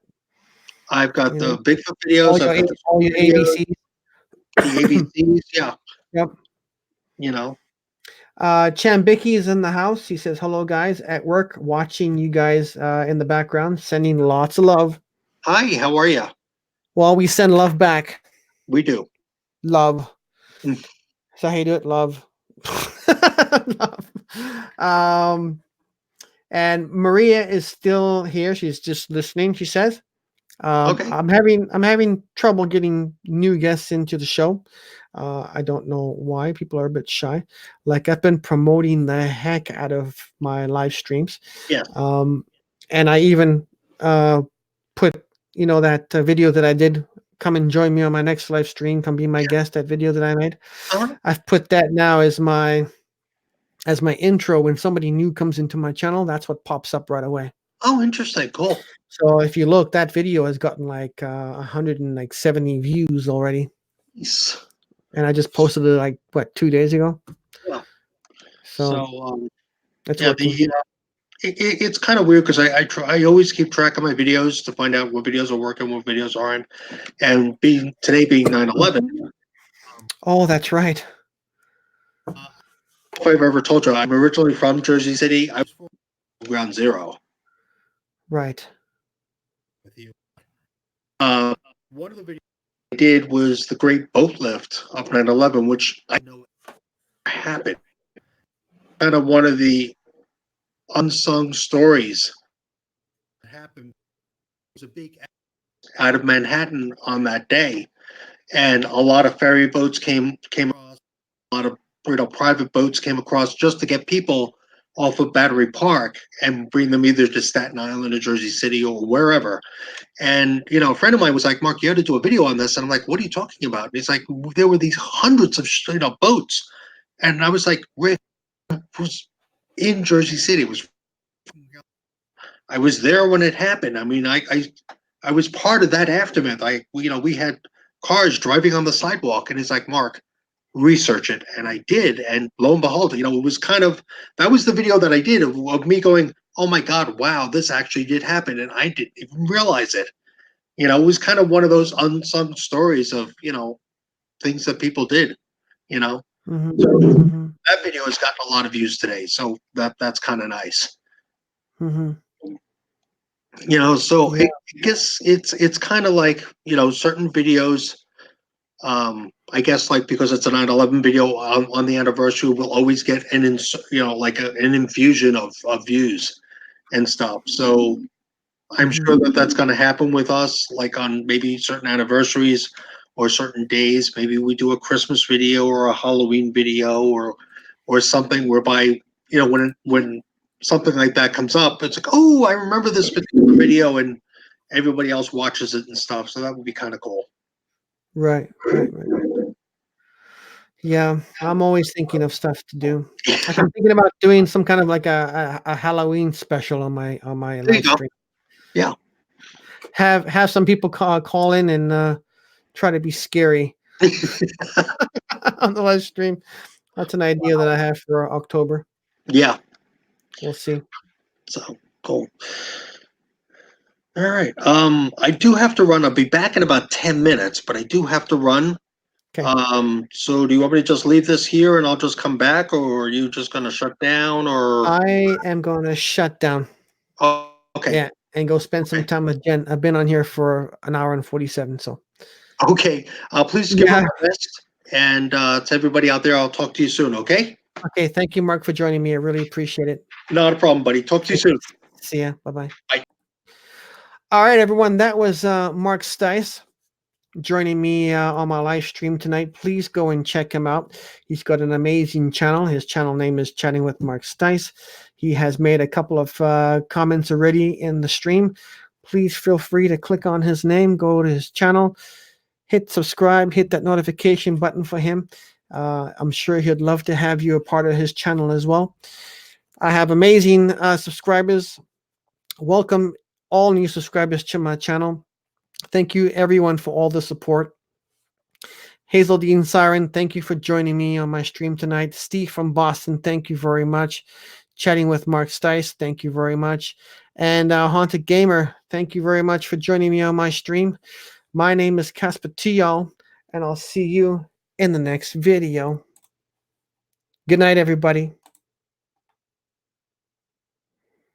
I've got You the know, Bigfoot videos. I've got the all your videos, ABCs. the ABCs. Yeah. Yep. You know. Chambicki is in the house. He says, "Hello, guys. At work, watching you guys in the background, sending lots of love." Hi. How are you? Well, we send love back. We do. Love. Mm. So how you do it? Love. Love. And Maria is still here. She's just listening. She says, Okay. I'm having trouble getting new guests into the show. I don't know why. People are a bit shy. Like, I've been promoting the heck out of my live streams. Yes. And I even put that video that I did. Come and join me on my next live stream. Come be my guest. That video that I made. Uh-huh. I've put that now as my intro. When somebody new comes into my channel, that's what pops up right away. Oh, interesting. Cool. So if you look, that video has gotten like 170 views already. Nice. and I just posted it like what 2 days ago. Yeah. So So it's yeah, working. it's kind of weird because I always keep track of my videos to find out what videos are working, what videos aren't. And today being 9/11, Oh, that's right. if I've ever told you, I'm originally from Jersey City. I was from Ground Zero. Right. One of the videos I did was the Great Boat Lift of 9/11, which I know happened. Kind of one of the unsung stories that happened. It was a big out of Manhattan on that day, and a lot of ferry boats came across. A lot of private boats came across just to get people off of Battery Park and bring them either to Staten Island or Jersey City or wherever. And a friend of mine was like, "Mark, you had to do a video on this." And I'm like, "What are you talking about?" And he's like, "There were these hundreds of boats," and I was like, "Rick was in Jersey City. I was there when it happened. I mean, I was part of that aftermath. We had cars driving on the sidewalk, and he's like, Mark, research it, and I did, and lo and behold, it was that was the video that I did of me going, oh my god, wow, this actually did happen, and I didn't even realize it. It was kind of one of those unsung stories of things that people did. Mm-hmm. So Mm-hmm. that video has gotten a lot of views today, so that's kind of nice. Mm-hmm. So Yeah. I guess it's kind of like certain videos. I guess like because it's a 9/11 video on the anniversary, we'll always get like an infusion of views and stuff. So I'm Mm-hmm. sure that that's going to happen with us, like on maybe certain anniversaries or certain days. Maybe we do a Christmas video or a Halloween video or something whereby when something like that comes up, it's like, oh, I remember this particular video, and everybody else watches it and stuff. So that would be kind of cool. Right. Right. Right. Yeah, I'm always thinking of stuff to do. Like I'm thinking about doing some kind of like a Halloween special on my There you live go. stream. Yeah. Have some people call in and try to be scary on the live stream. That's an idea that I have for October. Yeah. We'll see. So cool. All right. I do have to run. I'll be back in about 10 minutes, but I do have to run. Okay. So do you want me to just leave this here and I'll just come back, or are you just gonna shut down, or I am going to shut down. oh, okay. Yeah, and go spend some time with Jen. I've been on here for an hour and 47. So Okay. Please give Yeah. her my best. And to everybody out there, I'll talk to you soon, okay? okay. Thank you, Mark, for joining me. I really appreciate it. Not a problem, buddy. Talk to you soon. See ya. Bye-bye. Bye. All right, everyone. That was Mark Stice joining me on my live stream tonight. Please go and check him out. He's got an amazing channel. His channel name is Chatting with Mark Stice. He has made a couple of comments already in the stream. Please feel free to click on his name, go to his channel, hit subscribe, hit that notification button for him. I'm sure he'd love to have you a part of his channel as well. I have amazing subscribers. Welcome all new subscribers to my channel. Thank you, everyone, for all the support. Hazeldine Siren, thank you for joining me on my stream tonight. Steve from Boston, thank you very much. Chatting with Mark Stice, thank you very much. And Haunted Gamer, thank you very much for joining me on my stream. My name is Casper Tiyal, and I'll see you in the next video. Good night, everybody.